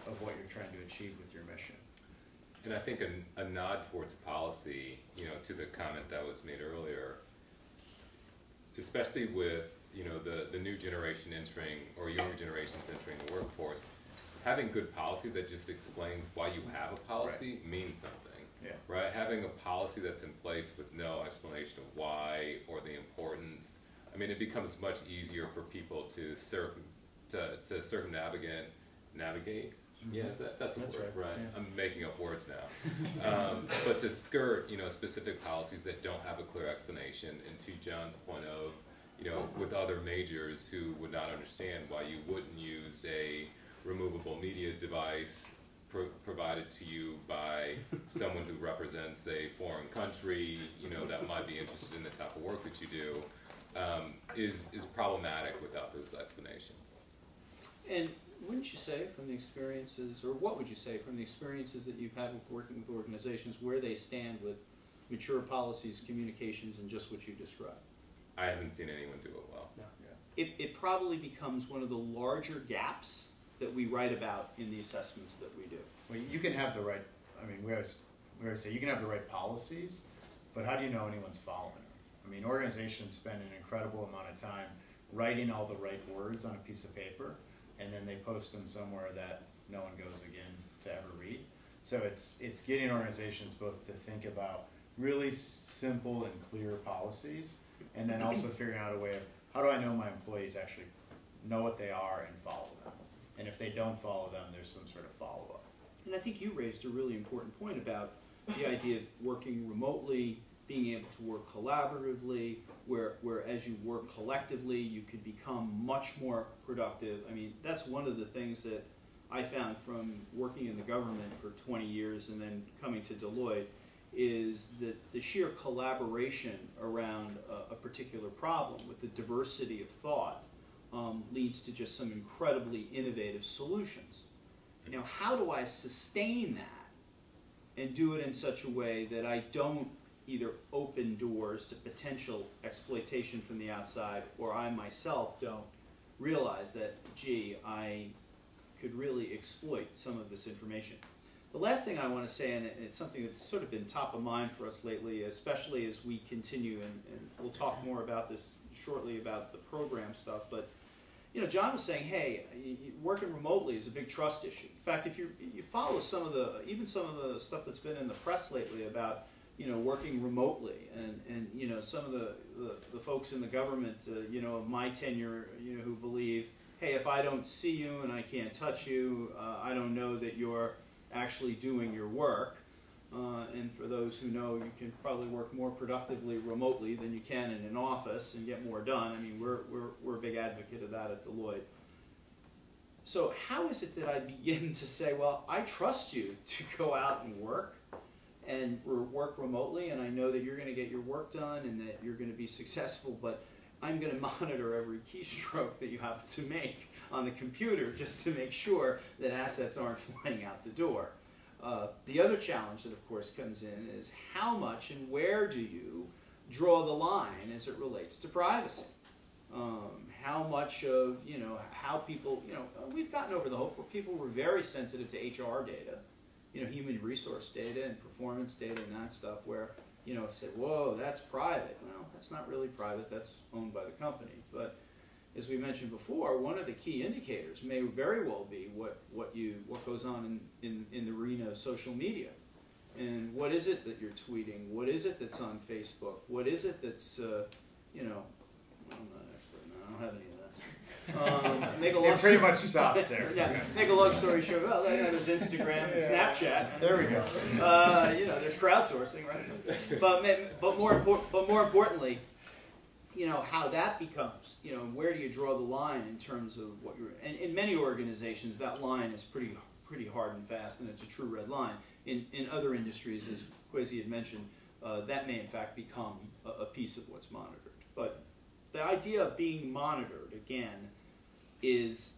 Speaker 5: of what you're trying to achieve with your mission.
Speaker 4: And I think a nod towards policy, to the comment that was made earlier, especially with the new generation entering, or younger generations entering the workforce, having good policy that just explains why you have a policy means something.
Speaker 5: Yeah.
Speaker 4: Right? Having a policy that's in place with no explanation of why or the importance, I mean, it becomes much easier for people to circumnavigate. Yeah, that's a word, right?
Speaker 5: Yeah.
Speaker 4: I'm making up words now. But to skirt, specific policies that don't have a clear explanation, and to John's point of, with other majors who would not understand why you wouldn't use a removable media device provided to you by someone who represents a foreign country, that might be interested in the type of work that you do, is problematic without those explanations.
Speaker 3: And wouldn't you say from the experiences, or what would you say from the experiences that you've had with working with organizations, where they stand with mature policies, communications, and just what you described?
Speaker 4: I haven't seen anyone do it well.
Speaker 3: No. Yeah. It probably becomes one of the larger gaps that we write about in the assessments that we do.
Speaker 5: Well, you can have the right, I mean, we always say you can have the right policies, but how do you know anyone's following them? I mean, organizations spend an incredible amount of time writing all the right words on a piece of paper, and then they post them somewhere that no one goes again to ever read. So it's getting organizations both to think about really simple and clear policies, and then also figuring out a way of, how do I know my employees actually know what they are and follow them? And if they don't follow them, there's some sort of follow-up.
Speaker 3: And I think you raised a really important point about the idea of working remotely, being able to work collaboratively, where as you work collectively, you could become much more productive. I mean, that's one of the things that I found from working in the government for 20 years and then coming to Deloitte, is that the sheer collaboration around a particular problem with the diversity of thought leads to just some incredibly innovative solutions. Now, how do I sustain that and do it in such a way that I don't either open doors to potential exploitation from the outside, or I myself don't realize that, gee, I could really exploit some of this information? The last thing I want to say, and it's something that's sort of been top of mind for us lately, especially as we continue, and we'll talk more about this shortly about the program stuff, but John was saying, hey, working remotely is a big trust issue. In fact, if you follow some of the stuff that's been in the press lately about working remotely, and some of the folks in the government, of my tenure, who believe, hey, if I don't see you and I can't touch you, I don't know that you're actually doing your work. And for those who know, you can probably work more productively remotely than you can in an office and get more done. I mean, we're a big advocate of that at Deloitte. So how is it that I begin to say, well, I trust you to go out and work remotely, and I know that you're going to get your work done and that you're going to be successful, but I'm going to monitor every keystroke that you happen to make on the computer just to make sure that assets aren't flying out the door. The other challenge that, of course, comes in is how much and where do you draw the line as it relates to privacy? How much of, how people, we've gotten over the hope where people were very sensitive to HR data, human resource data and performance data and that stuff, where, said, whoa, that's private. Well, that's not really private, that's owned by the company. But as we mentioned before, one of the key indicators may very well be what goes on in the arena of social media. And what is it that you're tweeting? What is it that's on Facebook? What is it that's, I'm not an expert in that, I don't have any of that.
Speaker 5: It pretty much stops there.
Speaker 3: Yeah, make a long story short, well, there's Instagram and Snapchat.
Speaker 5: There we go.
Speaker 3: There's crowdsourcing, right? But more importantly, how that becomes, where do you draw the line in terms of what you're, and in many organizations that line is pretty hard and fast, and it's a true red line. In other industries, as Kwasi had mentioned, that may in fact become a piece of what's monitored. But the idea of being monitored, again, is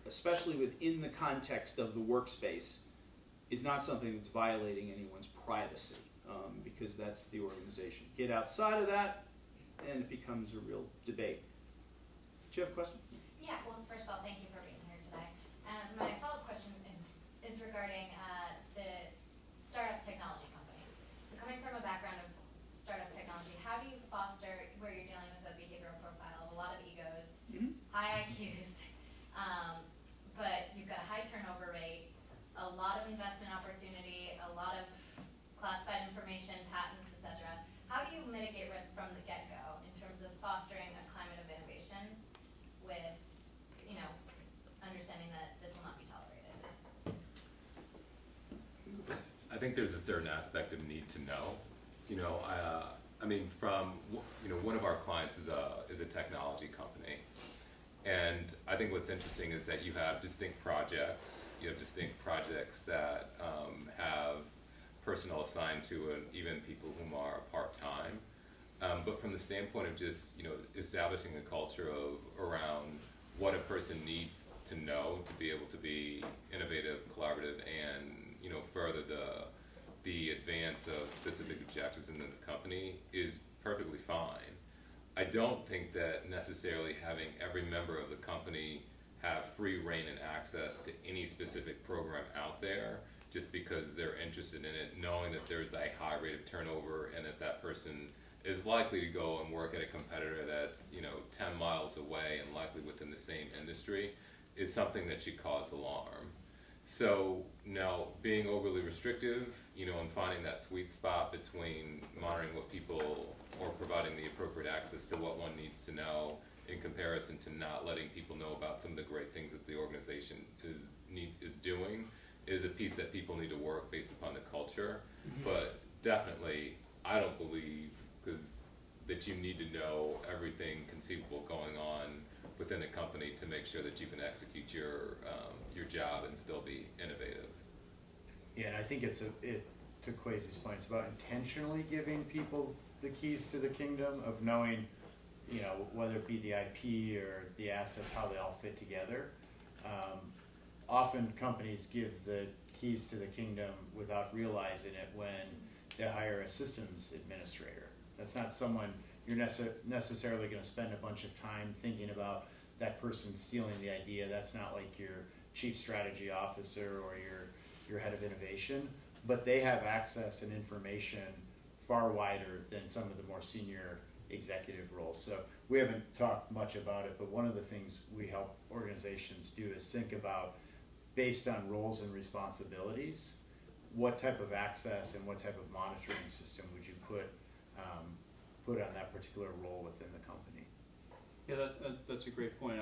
Speaker 3: especially within the context of the workspace, is not something that's violating anyone's privacy, because that's the organization. Get outside of that, and it becomes a real debate. Do you have a question?
Speaker 7: Yeah, well, first of all, thank you for being here today. My follow-up question is regarding the startup technology company. So coming from a background of startup technology, how do you foster, where you're dealing with a high IQs, but you've got a high turnover rate, a lot of investment opportunity, a lot of classified information, patents, etc. How do you mitigate risk from the get-go in terms of fostering a climate of innovation with, you know, understanding that this will not be tolerated?
Speaker 4: I think there's a certain aspect of need to know. You know, I mean, from, you know, one of our clients is a technology company. And I think what's interesting is that you have distinct projects. You have distinct projects that have personnel assigned to it, even people whom are part-time. But from the standpoint of just, you know, establishing a culture of around what a person needs to know to be able to be innovative, collaborative, and, you know, further the advance of specific objectives in the company is perfectly fine. I don't think that necessarily having every member of the company have free reign and access to any specific program out there just because they're interested in it, knowing that there's a high rate of turnover and that that person is likely to go and work at a competitor that's, you know, 10 miles away and likely within the same industry is something that should cause alarm. So now being overly restrictive, you know, and finding that sweet spot between monitoring what people or providing the appropriate access to what one needs to know in comparison to not letting people know about some of the great things that the organization is doing is a piece that people need to work based upon the culture. Mm-hmm. But definitely, I don't believe that you need to know everything conceivable going on within the company to make sure that you can execute your job and still be innovative.
Speaker 5: Yeah, and I think to Kwasi's point, it's about intentionally giving people the keys to the kingdom of knowing, you know, whether it be the IP or the assets, how they all fit together. Often companies give the keys to the kingdom without realizing it when they hire a systems administrator. That's not someone you're necessarily going to spend a bunch of time thinking about that person stealing the idea. That's not like your chief strategy officer or your head of innovation, but they have access and information far wider than some of the more senior executive roles. So we haven't talked much about it, but one of the things we help organizations do is think about, based on roles and responsibilities, what type of access and what type of monitoring system would you put on that particular role within the company.
Speaker 3: Yeah, that's a great point.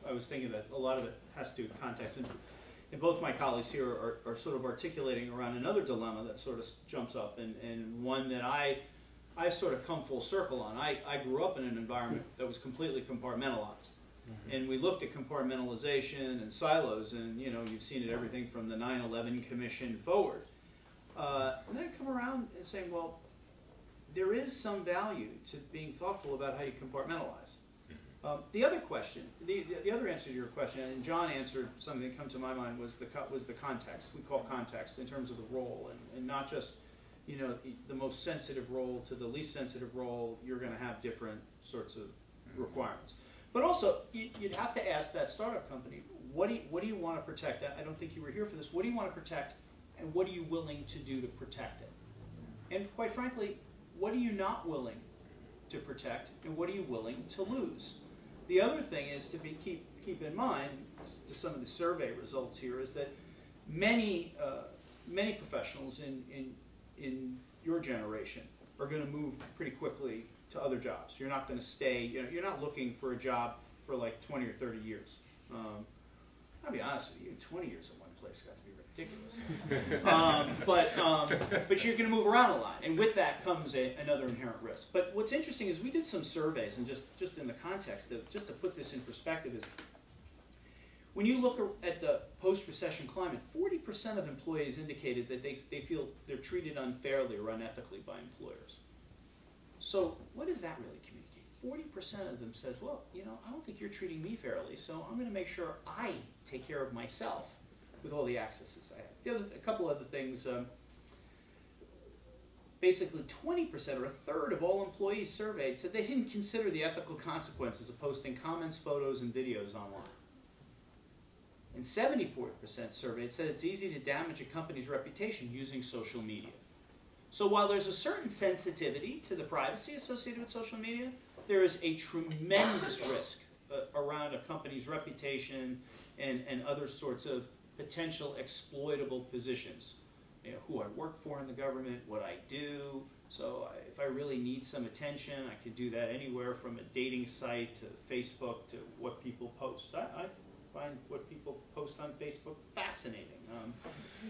Speaker 3: I was thinking that a lot of it has to do with context. And both my colleagues here are sort of articulating around another dilemma that sort of jumps up, and one that I've sort of come full circle on. I grew up in an environment that was completely compartmentalized. Mm-hmm. And we looked at compartmentalization and silos, and you know, you've seen it everything from the 9/11 Commission forward. And then come around and saying, well, there is some value to being thoughtful about how you compartmentalize. The other question, the other answer to your question, and John answered something that came to my mind, was the context. We call context in terms of the role, and not just, you know, the most sensitive role to the least sensitive role. You're going to have different sorts of requirements. But also, you'd have to ask that startup company, what do you want to protect? I don't think you were here for this. What do you want to protect, and what are you willing to do to protect it? And quite frankly, what are you not willing to protect, and what are you willing to lose? The other thing is to keep in mind, to some of the survey results here, is that many professionals in your generation are going to move pretty quickly to other jobs. You're not going to stay. You know, you're not looking for a job for like 20 or 30 years. I'll be honest with you, 20 years in one place got to be ridiculous. But you're going to move around a lot, and with that comes another inherent risk. But what's interesting is we did some surveys, and just in the context of, just to put this in perspective, is when you look at the post-recession climate, 40% of employees indicated that they feel they're treated unfairly or unethically by employers. So what does that really communicate? 40% of them says, well, you know, I don't think you're treating me fairly, so I'm going to make sure I take care of myself with all the accesses I have. A couple other things. Basically, 20% or a third of all employees surveyed said they didn't consider the ethical consequences of posting comments, photos, and videos online. And 74% surveyed said it's easy to damage a company's reputation using social media. So while there's a certain sensitivity to the privacy associated with social media, there is a tremendous risk around a company's reputation and other sorts of potential exploitable positions. You know, who I work for in the government, what I do. So if I really need some attention, I can do that anywhere from a dating site to Facebook to what people post. I find what people post on Facebook fascinating.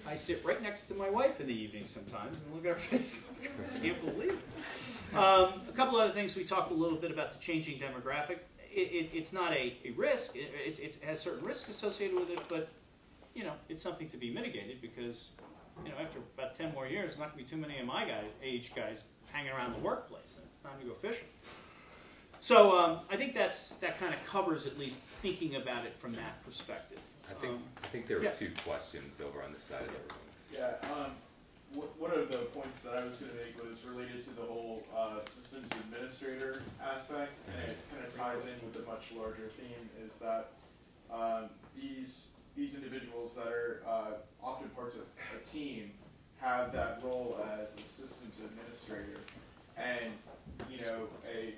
Speaker 3: I sit right next to my wife in the evening sometimes and look at her Facebook. I can't believe it. A couple other things. We talked a little bit about the changing demographic. It's not a risk. It has certain risks associated with it, but you know, it's something to be mitigated because, you know, after about 10 more years, there's not going to be too many of my age guys hanging around the workplace, and it's time to go fishing. So I think that kind of covers at least thinking about it from that perspective.
Speaker 4: I think there were two questions over on this side of the room.
Speaker 8: Yeah, one of the points that I was going to make was related to the whole systems administrator aspect, and it kind of ties in with a much larger theme, is that these individuals that are often parts of a team have that role as a systems administrator, and you know, a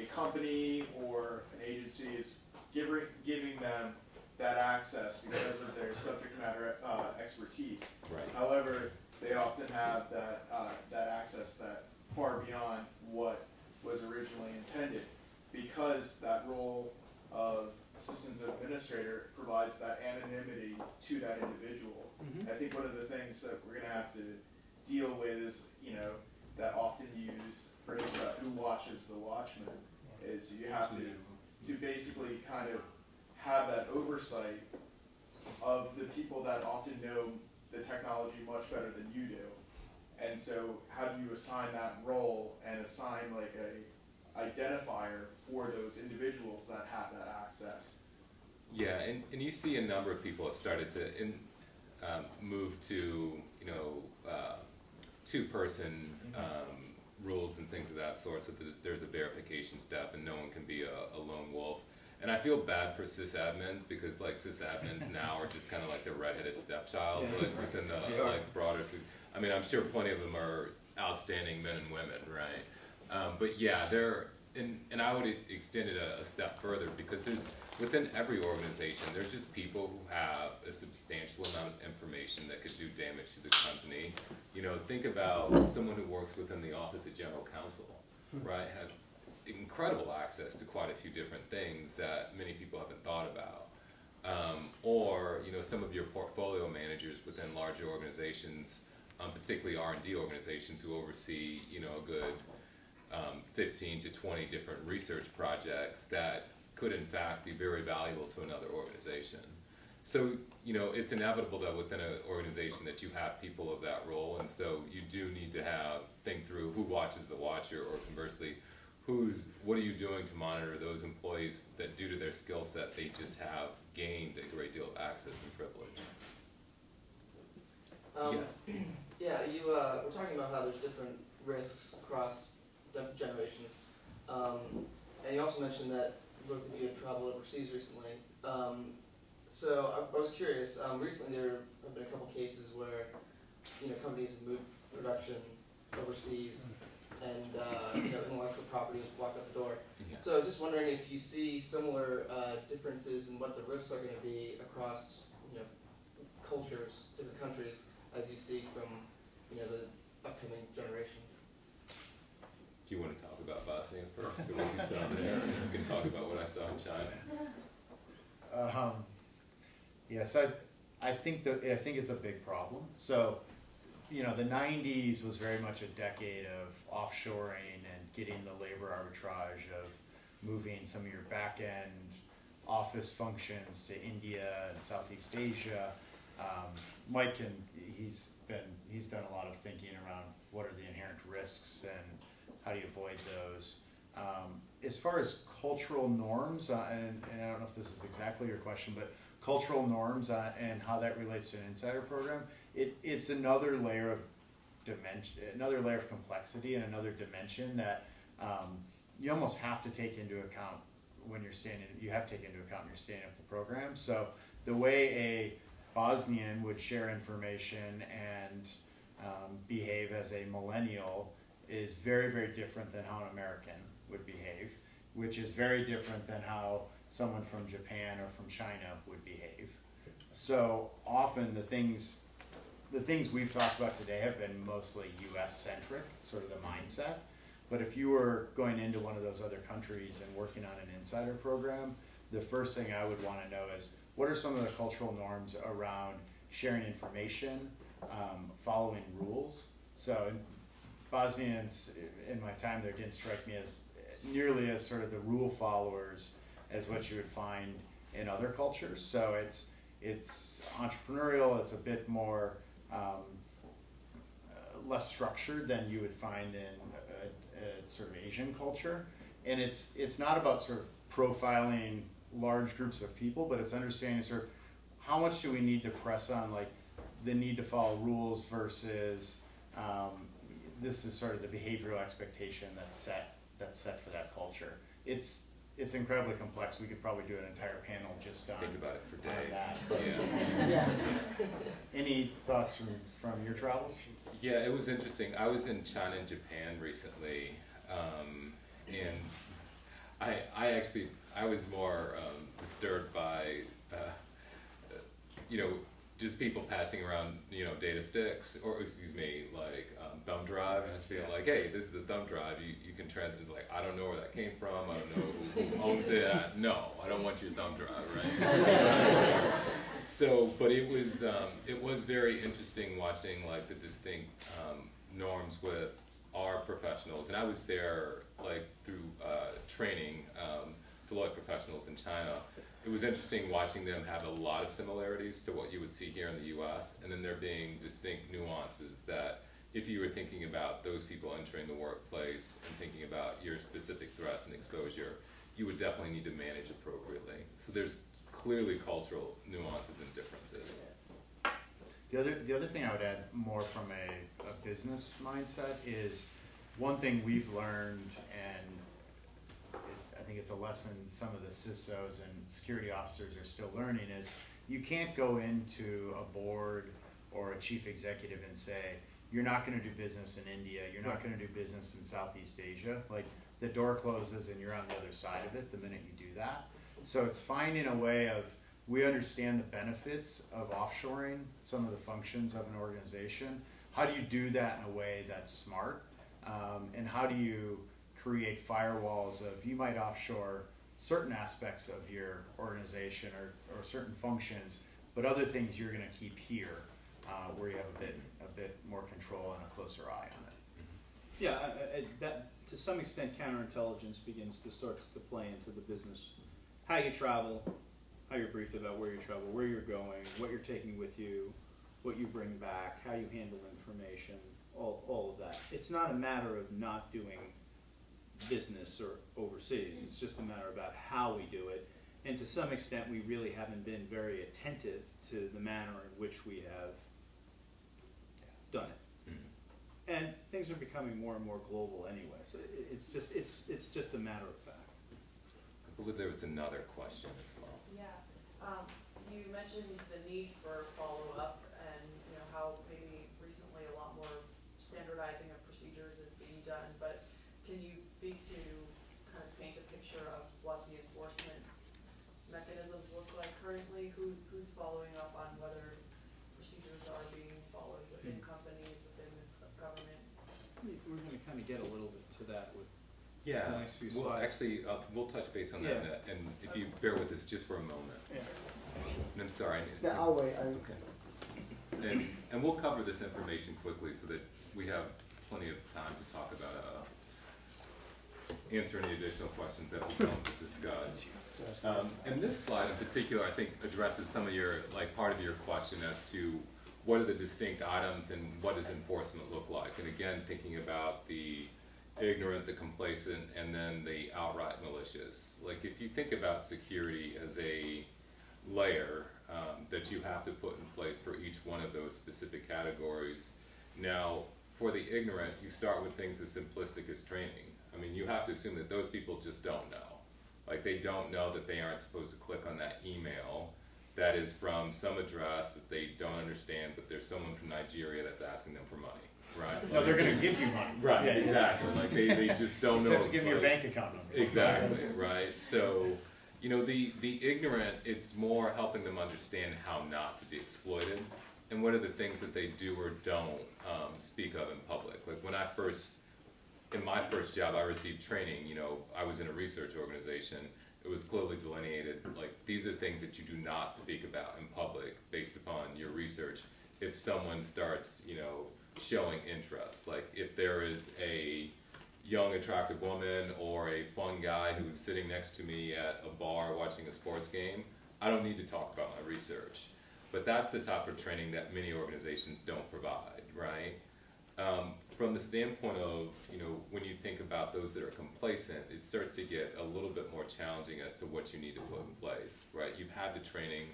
Speaker 8: company or an agency is giving them that access because of their subject matter expertise.
Speaker 4: Right.
Speaker 8: However, they often have that access that far beyond what was originally intended, because that role of systems administrator provides that anonymity to that individual. I think one of the things that we're going to have to deal with is, you know, that often used phrase about who watches the watchman, is you have to basically kind of have that oversight of the people that often know the technology much better than you do. And so how do you assign that role and assign like a identifier for those individuals that have that access?
Speaker 4: Yeah, and you see a number of people have started to move to, you know, two-person rules and things of that sort, so that there's a verification step and no one can be a lone wolf. And I feel bad for sysadmins, because like sysadmins now are just kind of like the redheaded stepchild, like within the like broader. I mean, I'm sure plenty of them are outstanding men and women, right? But yeah, they're and I would extend it a step further, because there's within every organization there's just people who have a substantial amount of information that could do damage to the company. You know, think about someone who works within the office of general counsel, right? Have incredible access to quite a few different things that many people haven't thought about. Or, you know, some of your portfolio managers within larger organizations, particularly R&D organizations, who oversee, you know, a good 15 to 20 different research projects that could in fact be very valuable to another organization. So, you know, it's inevitable that within an organization that you have people of that role, and so you do need to think through who watches the watcher, or conversely, what are you doing to monitor those employees that due to their skill set they just have gained a great deal of access and privilege. Yes.
Speaker 6: Yeah, we're talking about how there's different risks across generations, and you also mentioned that both of you have traveled overseas recently. So I was curious. Recently, there have been a couple cases where, you know, companies have moved production overseas, and you know, intellectual property was blocked at the door.
Speaker 4: Yeah.
Speaker 6: So I was just wondering if you see similar differences in what the risks are going to be across, you know, cultures, different countries, as you see from, you know, the upcoming generation.
Speaker 4: Do you want to talk about Bosnia first, or what you saw there? You can talk about what I saw in China.
Speaker 5: Yes, I think it's a big problem. So, you know, the 90s was very much a decade of offshoring and getting the labor arbitrage of moving some of your back-end office functions to India and Southeast Asia. Mike, he's done a lot of thinking around what are the inherent risks and how do you avoid those. As far as cultural norms, and I don't know if this is exactly your question, but cultural norms and how that relates to an insider program, it's another layer of dimension, another layer of complexity, and another dimension that you almost have to take into account when you're standing. You have to take into account when you're standing up the program. So the way a Bosnian would share information and behave as a millennial is very, very different than how an American would behave, which is very different than how someone from Japan or from China would behave. So often the things we've talked about today have been mostly US centric, sort of the mindset. But if you were going into one of those other countries and working on an insider program, the first thing I would want to know is, what are some of the cultural norms around sharing information, following rules? So Bosnians, in my time there, didn't strike me as nearly as sort of the rule followers as what you would find in other cultures. So it's entrepreneurial, it's a bit more less structured than you would find in a sort of Asian culture. And it's not about sort of profiling large groups of people, but it's understanding sort of how much do we need to press on like the need to follow rules versus this is sort of the behavioral expectation that's set for that culture. It's incredibly complex. We could probably do an entire panel just on
Speaker 4: Think about it for
Speaker 5: on
Speaker 4: days.
Speaker 5: that. But
Speaker 4: Yeah.
Speaker 5: Any thoughts from your travels?
Speaker 4: Yeah, it was interesting. I was in China and Japan recently, and I was more disturbed by just people passing around data sticks, or excuse me, like thumb drives, just being like, hey, this is the thumb drive. You can transfer. It's like, I don't know where that came from. I don't know who owns it. No, I don't want your thumb drive, right? So, but it was very interesting watching like the distinct norms with our professionals, and I was there like through training Deloitte professionals in China. It was interesting watching them have a lot of similarities to what you would see here in the US, and then there being distinct nuances that if you were thinking about those people entering the workplace and thinking about your specific threats and exposure, you would definitely need to manage appropriately. So there's clearly cultural nuances and differences.
Speaker 5: The other thing I would add more from a business mindset is one thing we've learned, and I think it's a lesson some of the CISOs and security officers are still learning, is you can't go into a board or a chief executive and say, you're not going to do business in India, you're not going to do business in Southeast Asia. Like, the door closes and you're on the other side of it the minute you do that. So it's finding a way of, we understand the benefits of offshoring some of the functions of an organization. How do you do that in a way that's smart? And how do you create firewalls of, you might offshore certain aspects of your organization or certain functions, but other things you're going to keep here, where you have a bit more control and a closer eye on it.
Speaker 3: Yeah, that to some extent counterintelligence begins to start to play into the business. How you travel, how you're briefed about where you travel, where you're going, what you're taking with you, what you bring back, how you handle information, all of that. It's not a matter of not doing business or overseas. It's just a matter about how we do it. And to some extent, we really haven't been very attentive to the manner in which we have done it. And things are becoming more and more global anyway. So it's just a matter of fact.
Speaker 4: I believe there was another question as well.
Speaker 9: Yeah, you mentioned the need for follow-up and how maybe recently a lot more standardizing of procedures is being done, but can you speak to kind of paint a picture of what the enforcement mechanisms look like currently? Who's following up on whether procedures are being followed within companies, within the government?
Speaker 3: We're going to kind of get a little bit to that with
Speaker 4: Yeah,
Speaker 3: the next few
Speaker 4: well,
Speaker 3: slides.
Speaker 4: actually, we'll touch base on that, and if you bear with us just for a moment.
Speaker 3: Yeah.
Speaker 4: And I'm sorry.
Speaker 10: Yeah, I'll wait.
Speaker 4: Okay. And we'll cover this information quickly so that we have plenty of time to talk about, answer any additional questions that we don't discuss. And this slide in particular, I think, addresses some of your, like, part of your question as to what are the distinct items and what does enforcement look like. And again, thinking about the ignorant, the complacent, and then the outright malicious. Like, if you think about security as a layer that you have to put in place for each one of those specific categories. Now, for the ignorant, you start with things as simplistic as training. I mean, you have to assume that those people just don't know. Like, they don't know that they aren't supposed to click on that email that is from some address that they don't understand, but there's someone from Nigeria that's asking them for money, right?
Speaker 5: No, they're going to give you money.
Speaker 4: Right,
Speaker 5: Yeah,
Speaker 4: exactly. Like, they just don't
Speaker 5: you
Speaker 4: know.
Speaker 5: have to give me your bank account number.
Speaker 4: Exactly, right? So You know, the ignorant, it's more helping them understand how not to be exploited and what are the things that they do or don't speak of in public. Like when in my first job, I received training, you know, I was in a research organization. It was clearly delineated, like these are things that you do not speak about in public based upon your research. If someone starts, you know, showing interest, like if there is a young attractive woman or a fun guy who's sitting next to me at a bar watching a sports game, I don't need to talk about my research. But that's the type of training that many organizations don't provide, right? From the standpoint of, you know, when you think about those that are complacent, it starts to get a little bit more challenging as to what you need to put in place, right? You've had the training,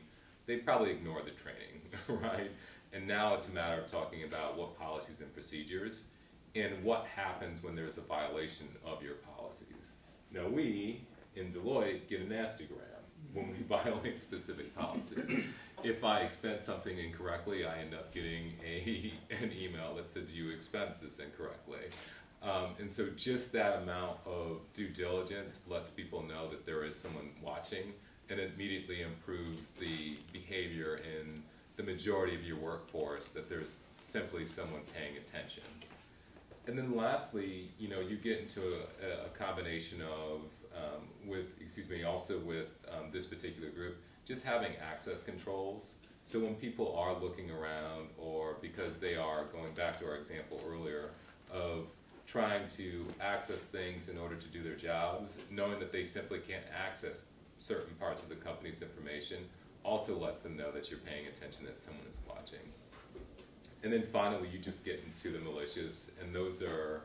Speaker 4: they probably ignored the training, right? And now it's a matter of talking about what policies and procedures and what happens when there's a violation of your policies. Now we, in Deloitte, get a nastygram when we violate specific policies. If I expense something incorrectly, I end up getting an email that says you expense this incorrectly. And so just that amount of due diligence lets people know that there is someone watching, and it immediately improves the behavior in the majority of your workforce, that there's simply someone paying attention. And then lastly, you know, you get into a combination of, also with this particular group, just having access controls. So when people are looking around, or because they are, going back to our example earlier, of trying to access things in order to do their jobs, knowing that they simply can't access certain parts of the company's information, also lets them know that you're paying attention, that someone is watching. And then finally, you just get into the malicious, and those are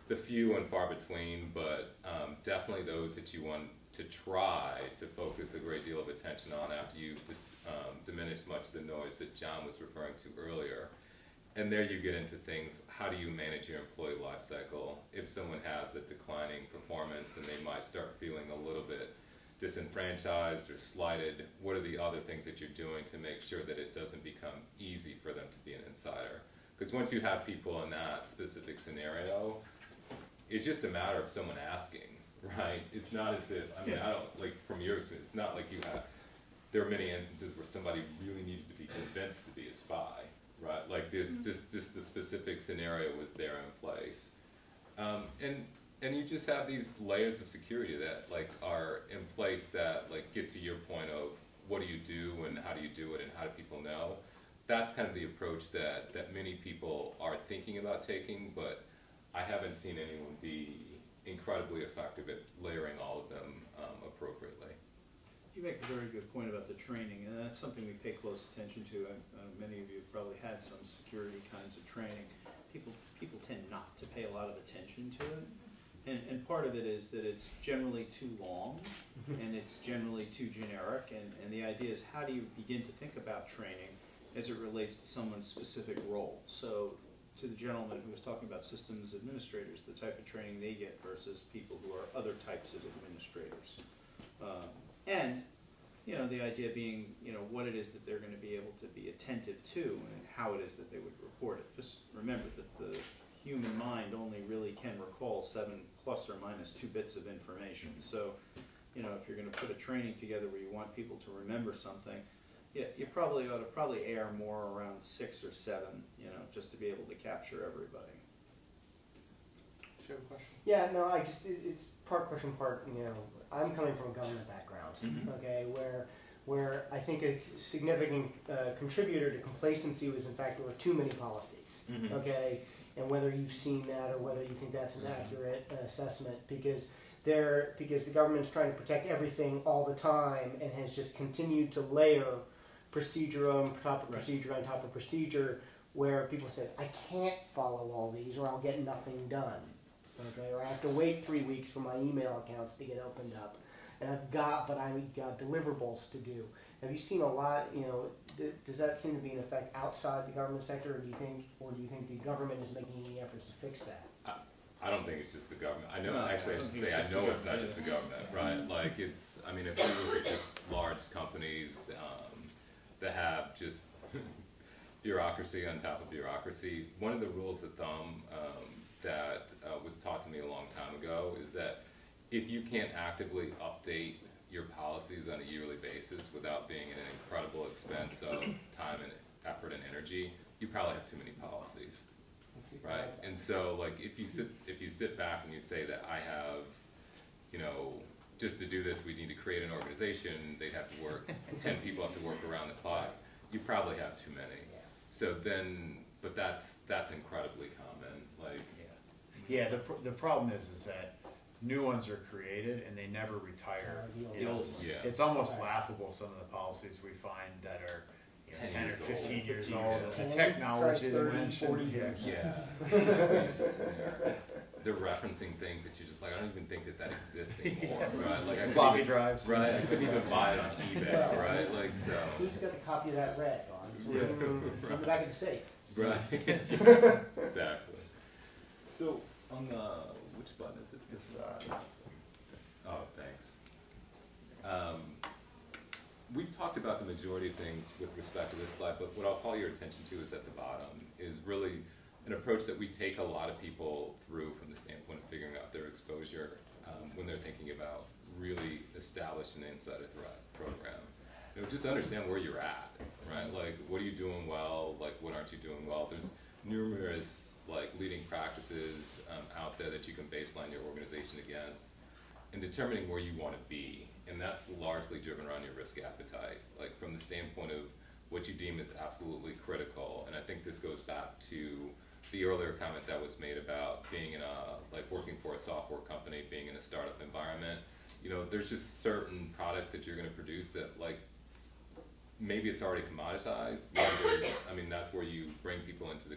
Speaker 4: the few and far between, but definitely those that you want to try to focus a great deal of attention on after you've diminished much of the noise that John was referring to earlier. And there you get into things, how do you manage your employee life cycle? If someone has a declining performance and they might start feeling a little bit disenfranchised or slighted, what are the other things that you're doing to make sure that it doesn't become easy for them to be an insider? Because once you have people in that specific scenario, it's just a matter of someone asking, right? It's not as if, I mean, I don't, like from your experience, it's not like you have, there are many instances where somebody really needed to be convinced to be a spy, right? Like this, just the specific scenario was there in place. And you just have these layers of security that like are in place that like get to your point of what do you do and how do you do it and how do people know. That's kind of the approach that many people are thinking about taking, but I haven't seen anyone be incredibly effective at layering all of them appropriately.
Speaker 3: You make a very good point about the training, and that's something we pay close attention to. Many of you have probably had some security kinds of training. People tend not to pay a lot of attention to it. And part of it is that it's generally too long and it's generally too generic, and the idea is how do you begin to think about training as it relates to someone's specific role. So to the gentleman who was talking about systems administrators, the type of training they get versus people who are other types of administrators. And you know, the idea being, you know, what it is that they're going to be able to be attentive to and how it is that they would report it. Just remember that the human mind only really can recall 7 plus or minus 2 bits of information. So, you know, if you're going to put a training together where you want people to remember something, yeah, you probably ought to err more around 6 or 7, you know, just to be able to capture everybody.
Speaker 10: Do you have a question?
Speaker 11: Yeah, no, it's part question, part, you know, I'm coming from a government background, okay, where I think a significant contributor to complacency was in fact there were too many policies, okay, and whether you've seen that or whether you think that's an accurate assessment, because the government's trying to protect everything all the time and has just continued to layer procedure on top of procedure on top of procedure, where people said, I can't follow all these or I'll get nothing done. Okay, or I have to wait 3 weeks for my email accounts to get opened up, and I've got deliverables to do. Have you seen a lot? You know, does that seem to be an effect outside the government sector, or do you think the government is making any efforts to fix that?
Speaker 4: I don't think it's just the government. I know. Actually, I should say I know it's not just the government, right? Like it's. I mean, if you look at just large companies that have just bureaucracy on top of bureaucracy, one of the rules of thumb that was taught to me a long time ago is that if you can't actively update your policies on a yearly basis without being at an incredible expense of time and effort and energy, you probably have too many policies, right? And so, like, if you sit back and you say that I have, you know, just to do this, we need to create an organization. They'd have to work, 10 people have to work around the clock. You probably have too many. So then, but that's incredibly common. Like,
Speaker 5: Yeah, the problem is that new ones are created and they never retire. You know, it's almost laughable, some of the policies we find that are, you know, 10 or 15 years old. The technology they mentioned.
Speaker 4: They're referencing things that you're just like, I don't even think that exists anymore, right? Like, I
Speaker 5: floppy drives.
Speaker 4: Right, I couldn't even buy it on eBay, right? Like, so.
Speaker 11: Who's got a copy of that red, Ron? It's in the back of the safe.
Speaker 4: Right. Exactly. So, on the, which button is it?
Speaker 5: It's,
Speaker 4: oh, thanks. We've talked about the majority of things with respect to this slide, but what I'll call your attention to is at the bottom, is really an approach that we take a lot of people through from the standpoint of figuring out their exposure when they're thinking about really establishing an insider threat program. You know, just understand where you're at, right? Like, what are you doing well? Like, what aren't you doing well? There's numerous, like, leading practices out there that you can baseline your organization against, and determining where you want to be. And that's largely driven around your risk appetite, like from the standpoint of what you deem is absolutely critical. And I think this goes back to the earlier comment that was made about being in a, like, working for a software company, being in a startup environment. You know, there's just certain products that you're going to produce that, like, maybe it's already commoditized. Maybe I mean, that's where you bring people into the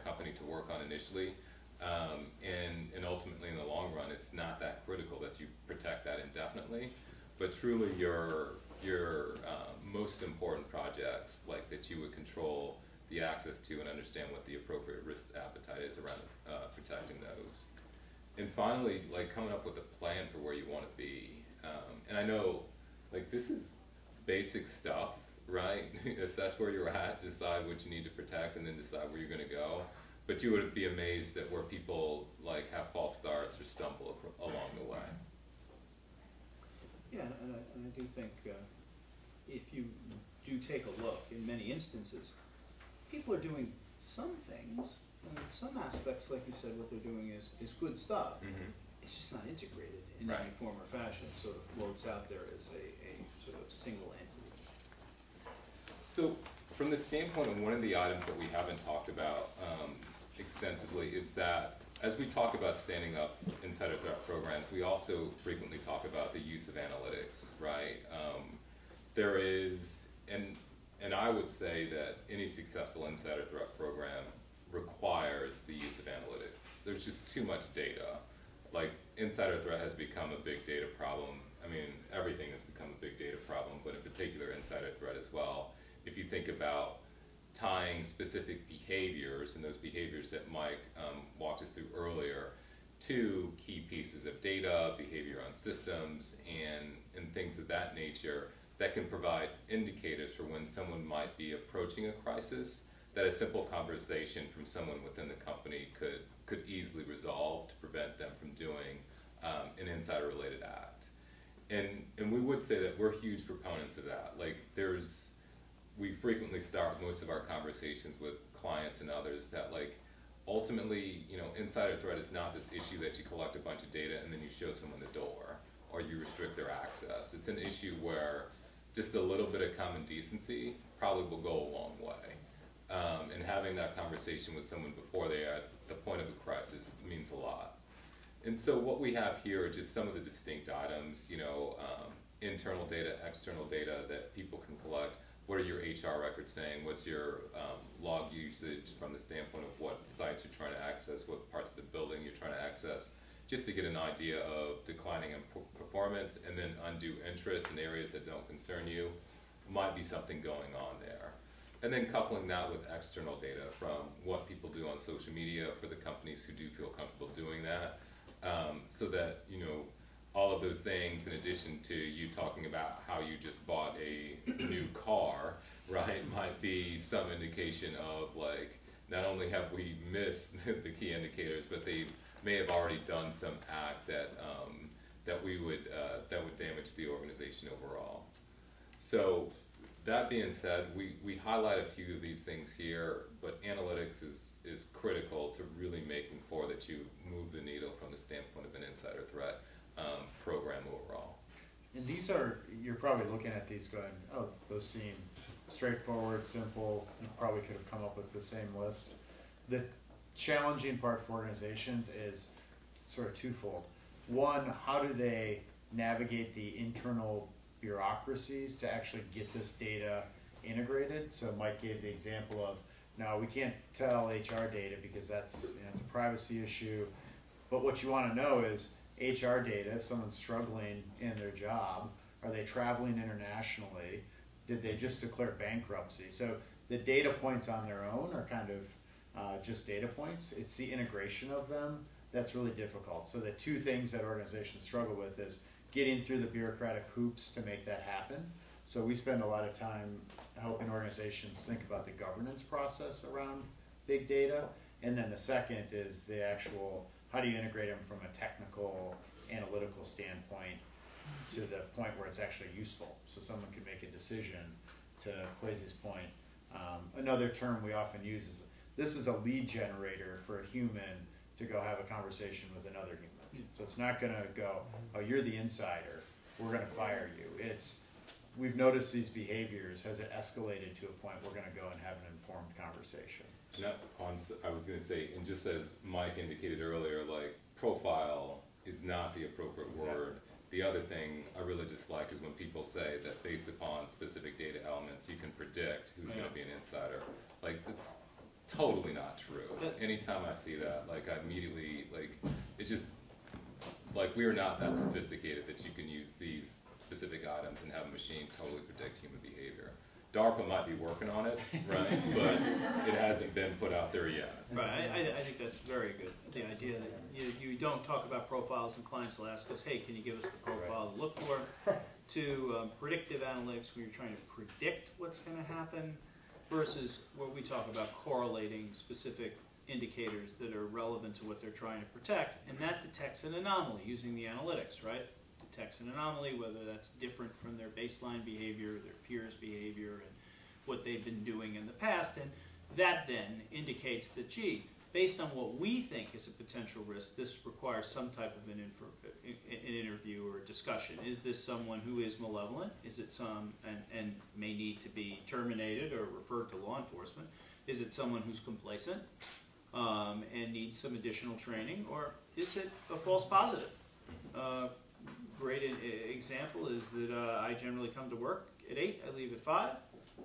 Speaker 4: company to work on initially. And ultimately in the long run, it's not that critical that you protect that indefinitely. But truly your most important projects, like, that you would control the access to and understand what the appropriate risk appetite is around protecting those. And finally, like, coming up with a plan for where you want to be. And I know, like, this is basic stuff, right? Assess where you're at, decide what you need to protect, and then decide where you're going to go. But you would be amazed at where people, like, have false starts or stumble along the way.
Speaker 3: Yeah, and I do think if you do take a look, in many instances, people are doing some things, and in some aspects, like you said, what they're doing is good stuff.
Speaker 4: Mm-hmm.
Speaker 3: It's just not integrated in any form or fashion. It sort of floats out there as a sort of single entity.
Speaker 4: So, from the standpoint of one of the items that we haven't talked about extensively is that as we talk about standing up insider threat programs, we also frequently talk about the use of analytics, right? There is, and I would say that any successful insider threat program requires the use of analytics. There's just too much data. Like, insider threat has become a big data problem. I mean, everything has become a big data problem, but in particular insider threat as well. If you think about tying specific behaviors, and those behaviors that Mike walked us through earlier, to key pieces of data, behavior on systems, and things of that nature that can provide indicators for when someone might be approaching a crisis, that a simple conversation from someone within the company could easily resolve to prevent them from doing an insider-related act. And we would say that we're huge proponents of that. Like, we frequently start most of our conversations with clients and others that, like, ultimately, you know, insider threat is not this issue that you collect a bunch of data and then you show someone the door or you restrict their access. It's an issue where just a little bit of common decency probably will go a long way. And having that conversation with someone before they are at the point of a crisis means a lot. And so what we have here are just some of the distinct items, you know, internal data, external data that people can collect. What are your HR records saying? What's your log usage from the standpoint of what sites you're trying to access, what parts of the building you're trying to access, just to get an idea of declining performance, and then undue interest in areas that don't concern you. Might be something going on there. And then coupling that with external data from what people do on social media for the companies who do feel comfortable doing that, so that, you know, all of those things, in addition to you talking about how you just bought a new car, right, might be some indication of, like, not only have we missed the key indicators, but they may have already done some act that that would damage the organization overall. So that being said, we highlight a few of these things here, but analytics is critical to really making sure that you move the needle from the standpoint of an insider threat program overall.
Speaker 5: And these are, you're probably looking at these going, oh, those seem straightforward, simple, you probably could have come up with the same list. The challenging part for organizations is sort of twofold. One, how do they navigate the internal bureaucracies to actually get this data integrated? So Mike gave the example of, no, we can't tell HR data because that's, it's a privacy issue. But what you want to know is HR data, if someone's struggling in their job, are they traveling internationally? Did they just declare bankruptcy? So the data points on their own are kind of just data points. It's the integration of them that's really difficult. So the two things that organizations struggle with is getting through the bureaucratic hoops to make that happen. So we spend a lot of time helping organizations think about the governance process around big data. And then the second is the actual, how do you integrate them from a technical, analytical standpoint to the point where it's actually useful, so someone can make a decision. To Kwasi's point, another term we often use is, this is a lead generator for a human to go have a conversation with another human. So it's not going to go, oh, you're the insider, we're going to fire you. It's, we've noticed these behaviors, has it escalated to a point we're going to go and have an informed conversation.
Speaker 4: I was going to say, and just as Mike indicated earlier, like profile is not the appropriate word. The other thing I really dislike is when people say that based upon specific data elements, you can predict who's going to be an insider. Like, it's totally not true. Anytime I see that, like, I immediately, like, it just, like, we're not that sophisticated that you can use these specific items and have a machine totally predict human behavior. DARPA might be working on it, right? But it hasn't been put out there yet.
Speaker 3: Right, I think that's very good. The idea that you don't talk about profiles and clients will ask us, hey, can you give us the profile to look for? To predictive analytics, where you're trying to predict what's going to happen, versus what we talk about correlating specific indicators that are relevant to what they're trying to protect, and that detects an anomaly using the analytics, right? Detects an anomaly, whether that's different from their baseline behavior, their peers' behavior, and what they've been doing in the past, and that then indicates that, gee, based on what we think is a potential risk, this requires some type of an interview or a discussion. Is this someone who is malevolent? Is it some, and may need to be terminated or referred to law enforcement? Is it someone who's complacent and needs some additional training? Or is it a false positive? Great example is that I generally come to work at 8, I leave at 5.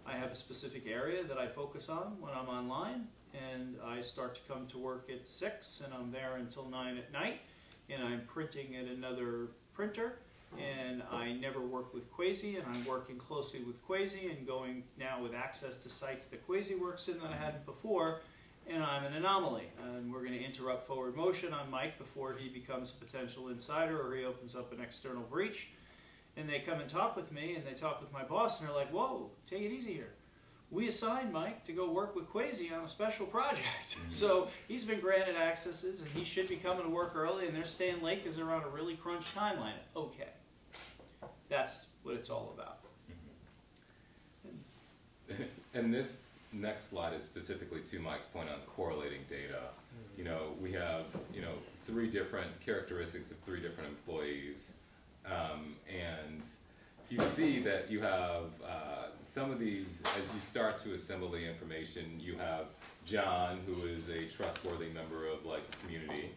Speaker 3: I have a specific area that I focus on when I'm online, and I start to come to work at 6, and I'm there until 9 at night, and I'm printing at another printer, and I never work with Kwasi, and I'm working closely with Kwasi and going now with access to sites that Kwasi works in that I hadn't before, and I'm an anomaly. And we're going to interrupt forward motion on Mike before he becomes a potential insider or he opens up an external breach. And they come and talk with me, and they talk with my boss, and they're like, whoa, take it easy here. We assigned Mike to go work with Kwasi on a special project. So he's been granted accesses, and he should be coming to work early, and they're staying late because they're on a really crunch timeline. Okay. That's what it's all about.
Speaker 4: And this next slide is specifically to Mike's point on correlating data. You know, we have, 3 different characteristics of 3 different employees. And you see that you have some of these, as you start to assemble the information, you have John, who is a trustworthy member of the community.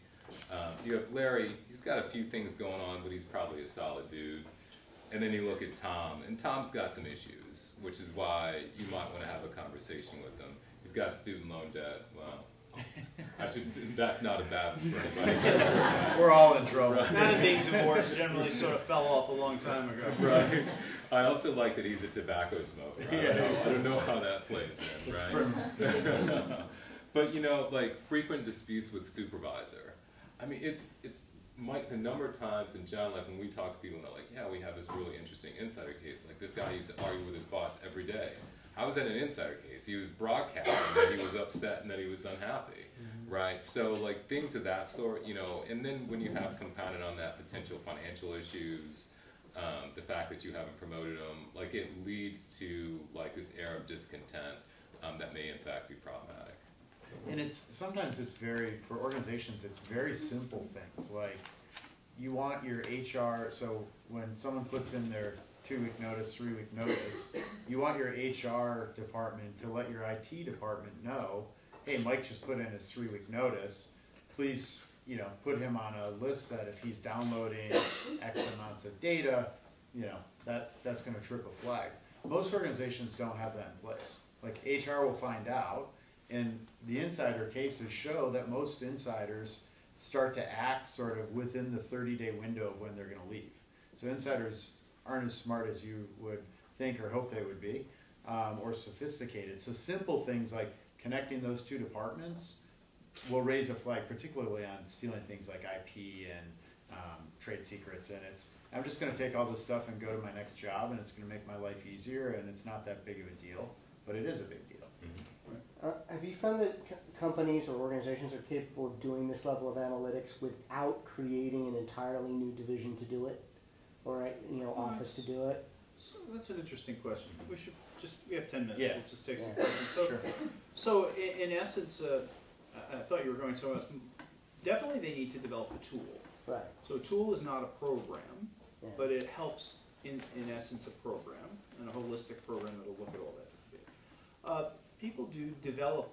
Speaker 4: You have Larry, he's got a few things going on, but he's probably a solid dude. And then you look at Tom, and Tom's got some issues, which is why you might want to have a conversation with him. He's got student loan debt. Well, that's not a bad one for anybody.
Speaker 5: We're all in trouble.
Speaker 3: Right. Not a big divorce, generally sort of fell off a long time ago.
Speaker 4: Right. I also like that he's a tobacco smoker. I don't know how that plays in, right? But frequent disputes with supervisor. I mean, it's Mike, the number of times, and John, like when we talk to people and they're like, yeah, we have this really interesting insider case, like this guy used to argue with his boss every day. How was that an insider case? He was broadcasting that he was upset and that he was unhappy, right? So like things of that sort, you know, and then when you have compounded on that potential financial issues, the fact that you haven't promoted them, like it leads to like this air of discontent that may in fact be problematic.
Speaker 5: And sometimes it's for organizations, it's very simple things, like you want your HR, so when someone puts in their 2-week notice, 3-week notice, you want your HR department to let your IT department know, hey, Mike just put in his 3-week notice, please, you know, put him on a list that if he's downloading X amounts of data, you know, that's gonna trip a flag. Most organizations don't have that in place. Like HR will find out, and the insider cases show that most insiders start to act sort of within the 30-day window of when they're gonna leave. So insiders aren't as smart as you would think or hope they would be, or sophisticated. So simple things like connecting those two departments will raise a flag, particularly on stealing things like IP and trade secrets. And I'm just gonna take all this stuff and go to my next job, and it's gonna make my life easier, and it's not that big of a deal, but it is a big deal.
Speaker 11: Have you found that companies or organizations are capable of doing this level of analytics without creating an entirely new division to do it, or office to do it?
Speaker 3: So that's an interesting question. We have 10 minutes.
Speaker 5: Yeah.
Speaker 3: We'll just take some questions. So,
Speaker 5: Sure.
Speaker 3: so in essence, I thought you were going somewhere else. Definitely, they need to develop a tool.
Speaker 11: Right.
Speaker 3: So a tool is not a program,
Speaker 11: Yeah.
Speaker 3: but it helps in essence a program and a holistic program that'll look at all that different data. People do develop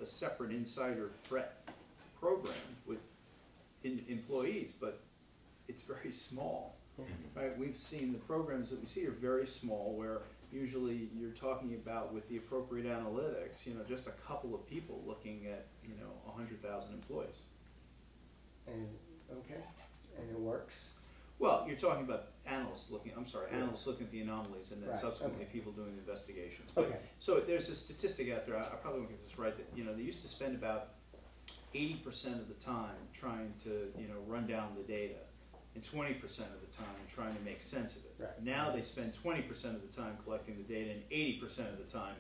Speaker 3: a separate insider threat program with employees, but it's very small. Right? We've seen the programs that we see are very small, where usually you're talking about with the appropriate analytics, just a couple of people looking at 100,000 employees.
Speaker 11: And okay, and it works.
Speaker 3: Well, you're talking about analysts looking at the anomalies, and then
Speaker 11: Right,
Speaker 3: subsequently
Speaker 11: okay.
Speaker 3: people doing investigations. But,
Speaker 11: Okay.
Speaker 3: So there's a statistic out there, I probably won't get this right, that they used to spend about 80% of the time trying to run down the data, and 20% of the time trying to make sense of it.
Speaker 11: Right.
Speaker 3: Now they spend 20% of the time collecting the data, and 80% of the time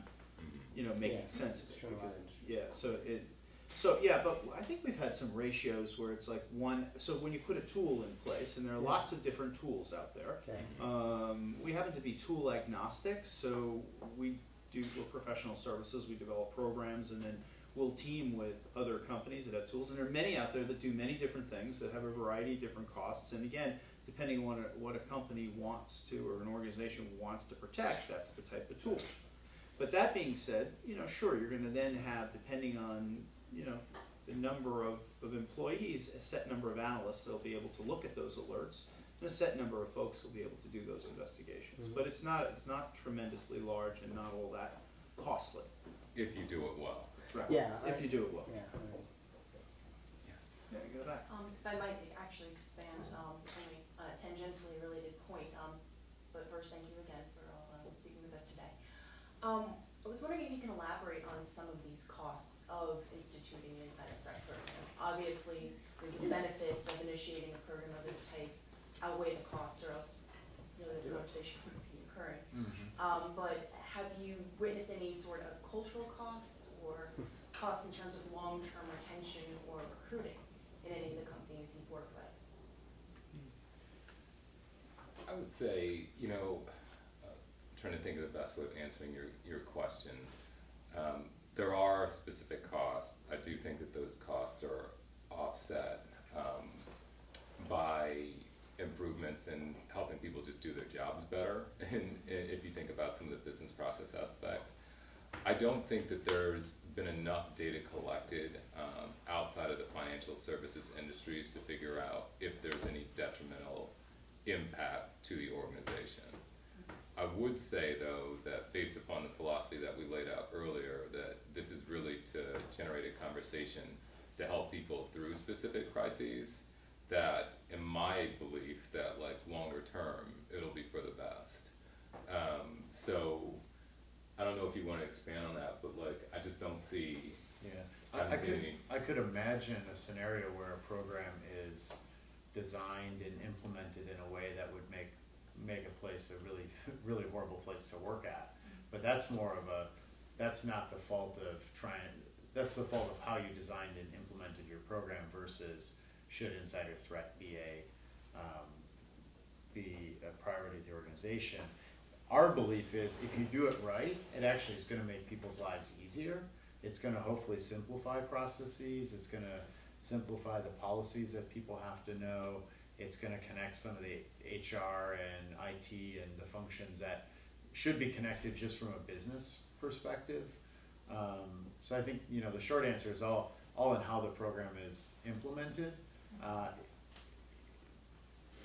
Speaker 3: making
Speaker 11: Yeah,
Speaker 3: sense of it.
Speaker 11: streamlined.
Speaker 3: Because, but I think we've had some ratios where it's like so when you put a tool in place, and there are lots of different tools out there,
Speaker 11: Okay.
Speaker 3: we happen to be tool agnostic, so we're professional services, we develop programs, and then we'll team with other companies that have tools, and there are many out there that do many different things that have a variety of different costs, and again, depending on what a company wants to, or an organization wants to protect, that's the type of tool. But that being said, sure, you're gonna then have, depending on the number of employees, a set number of analysts that'll be able to look at those alerts, and a set number of folks will be able to do those investigations.
Speaker 11: Mm-hmm.
Speaker 3: But it's not tremendously large and not all that costly.
Speaker 4: If you do it well.
Speaker 3: Right.
Speaker 11: Yeah.
Speaker 3: If you do it well.
Speaker 11: Yeah. Right.
Speaker 4: Yes.
Speaker 3: Yeah, go back.
Speaker 12: If I might actually expand only on a tangentially related point, but first, thank you again for speaking with us today. I was wondering if you can elaborate on some of these costs of instituting an insider threat program. Obviously, the benefits of initiating a program of this type outweigh the costs, or else this conversation wouldn't be occurring. But have you witnessed any sort of cultural costs or costs in terms of long-term retention or recruiting in any of the companies you've worked with?
Speaker 4: I would say, trying to think of the best way of answering your question. There are specific costs. I do think that those costs are offset by improvements in helping people just do their jobs better. And if you think about some of the business process aspect, I don't think that there's been enough data collected outside of the financial services industries to figure out if there's any detrimental impact to the organization. I would say, though, that based upon the philosophy that we laid out earlier, that this is really to generate a conversation to help people through specific crises, that in my belief that like longer term, it'll be for the best. So I don't know if you want to expand on that, but like I just don't see.
Speaker 5: Yeah, I could imagine a scenario where a program is designed and implemented in a way that would make a place a really, really horrible place to work at. But that's more of that's not the fault of that's the fault of how you designed and implemented your program versus should insider threat be a priority of the organization. Our belief is if you do it right, it actually is going to make people's lives easier. It's going to hopefully simplify processes. It's going to simplify the policies that people have to know. It's going to connect some of the HR and IT and the functions that should be connected just from a business perspective. So I think, you know, the short answer is all in how the program is implemented.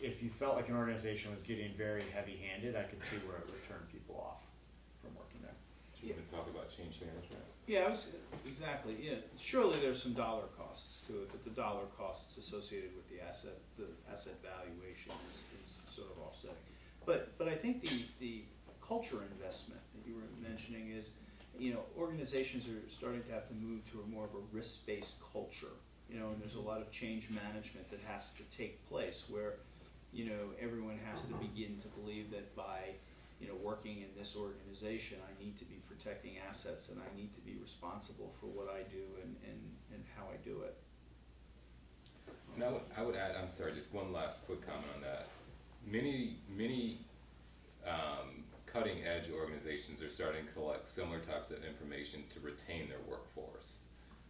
Speaker 5: If you felt like an organization was getting very heavy-handed, I could see where it would turn people off from working there.
Speaker 4: Do you want to talk about change management?
Speaker 3: Yeah, exactly. Yeah, surely there's some dollar costs to it, but the dollar costs associated with the asset valuation is sort of offsetting. But I think the culture investment that you were mentioning is, you know, organizations are starting to have to move to a more of a risk-based culture. You know, and there's a lot of change management that has to take place where, you know, everyone has to begin to believe that by, you know, working in this organization, I need to be protecting assets and I need to be responsible for what I do and how I do it.
Speaker 4: And I would add, I'm sorry, just one last quick comment on that. Many cutting edge organizations are starting to collect similar types of information to retain their workforce.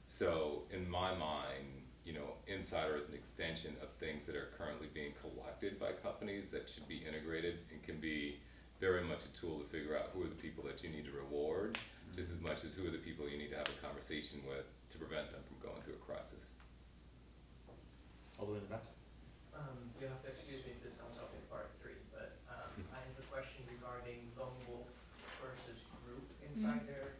Speaker 4: So in my mind, you know, Insider is an extension of things that are currently being collected by companies that should be integrated and can be very much a tool to figure out who are the people that you need to reward, just as much as who are the people you need to have a conversation with to prevent them from going through a crisis.
Speaker 5: All the way in the back.
Speaker 13: You'll have to excuse me if this comes up in part 3, but I have a question regarding lone wolf versus group insider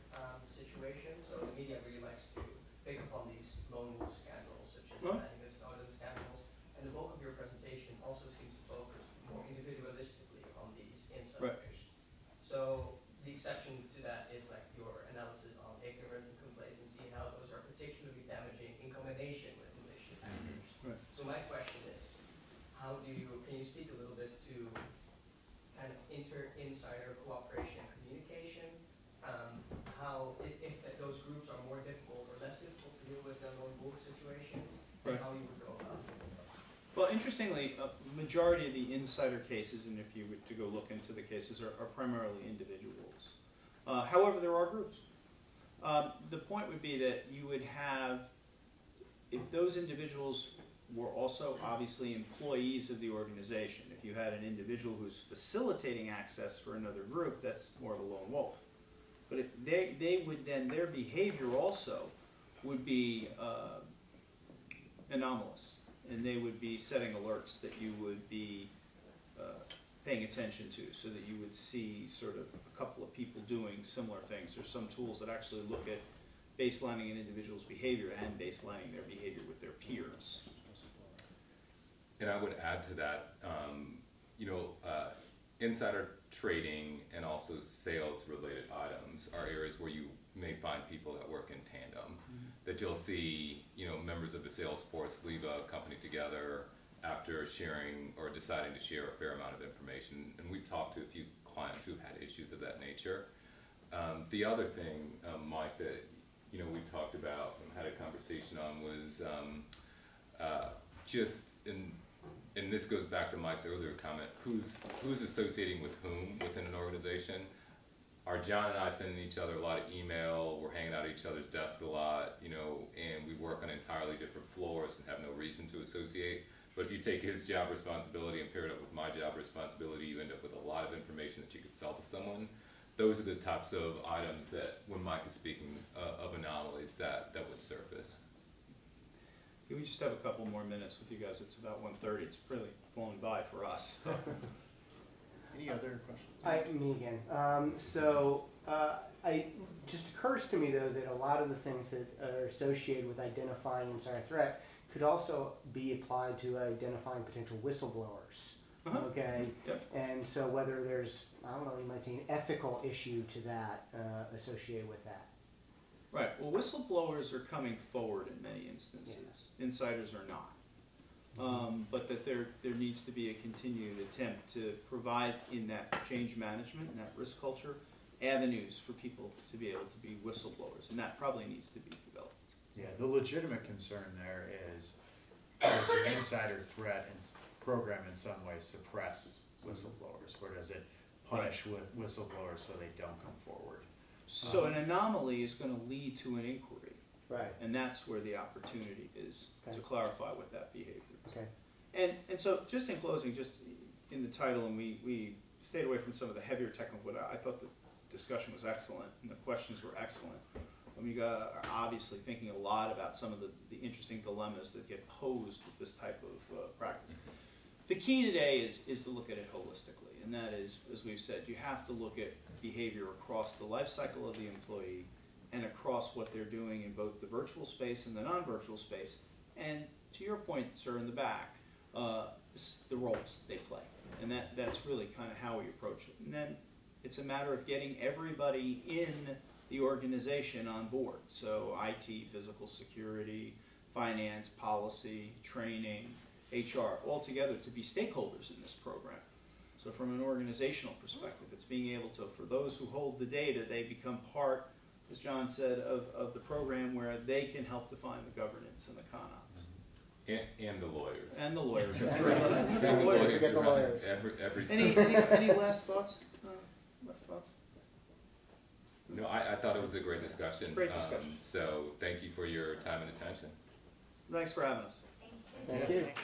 Speaker 13: situation. So the media really likes to pick up on these lone wolf scandals, such as the Snowden scandals, and the bulk of your presentation also seems to focus more individualistically on these insiders. Right. So the exception to that is like your analysis on ignorance and complacency and how those are particularly damaging in combination with malicious actors. Right. So my question is, can you speak a little bit to kind of insider cooperation and communication? How, if those groups are more difficult or less difficult to deal with than lone wolf situations, and how you would go about it?
Speaker 3: Well, interestingly, a majority of the insider cases, and if you were to go look into the cases, are primarily individuals. However, there are groups. The point would be that you would have, if those individuals were also obviously employees of the organization. If you had an individual who's facilitating access for another group, that's more of a lone wolf. But if they would then, their behavior also would be anomalous, and they would be setting alerts that you would be paying attention to, so that you would see sort of a couple of people doing similar things. There's some tools that actually look at baselining an individual's behavior and baselining their behavior with their peers.
Speaker 4: And I would add to that, you know, insider trading and also sales-related items are areas where you may find people that work in tandem. That you'll see, you know, members of the sales force leave a company together after sharing or deciding to share a fair amount of information. And we've talked to a few clients who've had issues of that nature. The other thing, Mike, that, you know, we talked about and had a conversation on was just and this goes back to Mike's earlier comment, who's associating with whom within an organization. Are John and I sending each other a lot of email, we're hanging out at each other's desks a lot, you know, and we work on entirely different floors and have no reason to associate. But if you take his job responsibility and pair it up with my job responsibility, you end up with a lot of information that you could sell to someone. Those are the types of items that, when Mike is speaking of anomalies, that would surface.
Speaker 3: We just have a couple more minutes with you guys. It's about 1:30. It's really flown by for us.
Speaker 5: Any other questions?
Speaker 11: Me again. It just occurs to me, though, that a lot of the things that are associated with identifying insider threat could also be applied to identifying potential whistleblowers. Okay?
Speaker 3: Yep.
Speaker 11: And so whether there's, I don't know, you might say an ethical issue to that associated with that. Right.
Speaker 3: Well, whistleblowers are coming forward in many instances. Yeah. Insiders are not. but that there needs to be a continued attempt to provide in that change management and that risk culture avenues for people to be able to be whistleblowers, and that probably needs to be developed.
Speaker 5: Yeah, the legitimate concern there is, does the insider threat and program in some way suppress whistleblowers, or does it punish whistleblowers so they don't come forward?
Speaker 3: So an anomaly is going to lead to an inquiry,
Speaker 11: Right.
Speaker 3: and that's where the opportunity is to clarify what that behavior is.
Speaker 11: Okay.
Speaker 3: And so just in closing, just in the title, and we stayed away from some of the heavier technical, but I thought the discussion was excellent and the questions were excellent. And we are obviously thinking a lot about some of the interesting dilemmas that get posed with this type of practice. The key today is to look at it holistically, and that is, as we've said, you have to look at behavior across the life cycle of the employee and across what they're doing in both the virtual space and the non-virtual space. And to your point, sir, in the back, the roles they play. And that's really kind of how we approach it. And then it's a matter of getting everybody in the organization on board. So IT, physical security, finance, policy, training, HR, all together to be stakeholders in this program. So from an organizational perspective, it's being able to, for those who hold the data, they become part, as John said, of the program where they can help define the governance and the CONOPS.
Speaker 4: And the lawyers.
Speaker 3: And the lawyers, that's right.
Speaker 4: And the lawyers
Speaker 11: Get the
Speaker 4: around
Speaker 11: lawyers.
Speaker 4: every
Speaker 3: Any last thoughts? Last thoughts?
Speaker 4: No, I thought it was a great discussion.
Speaker 3: Great discussion.
Speaker 4: So thank you for your time and attention.
Speaker 3: Thanks for having us.
Speaker 7: Thank you.
Speaker 11: Thank you.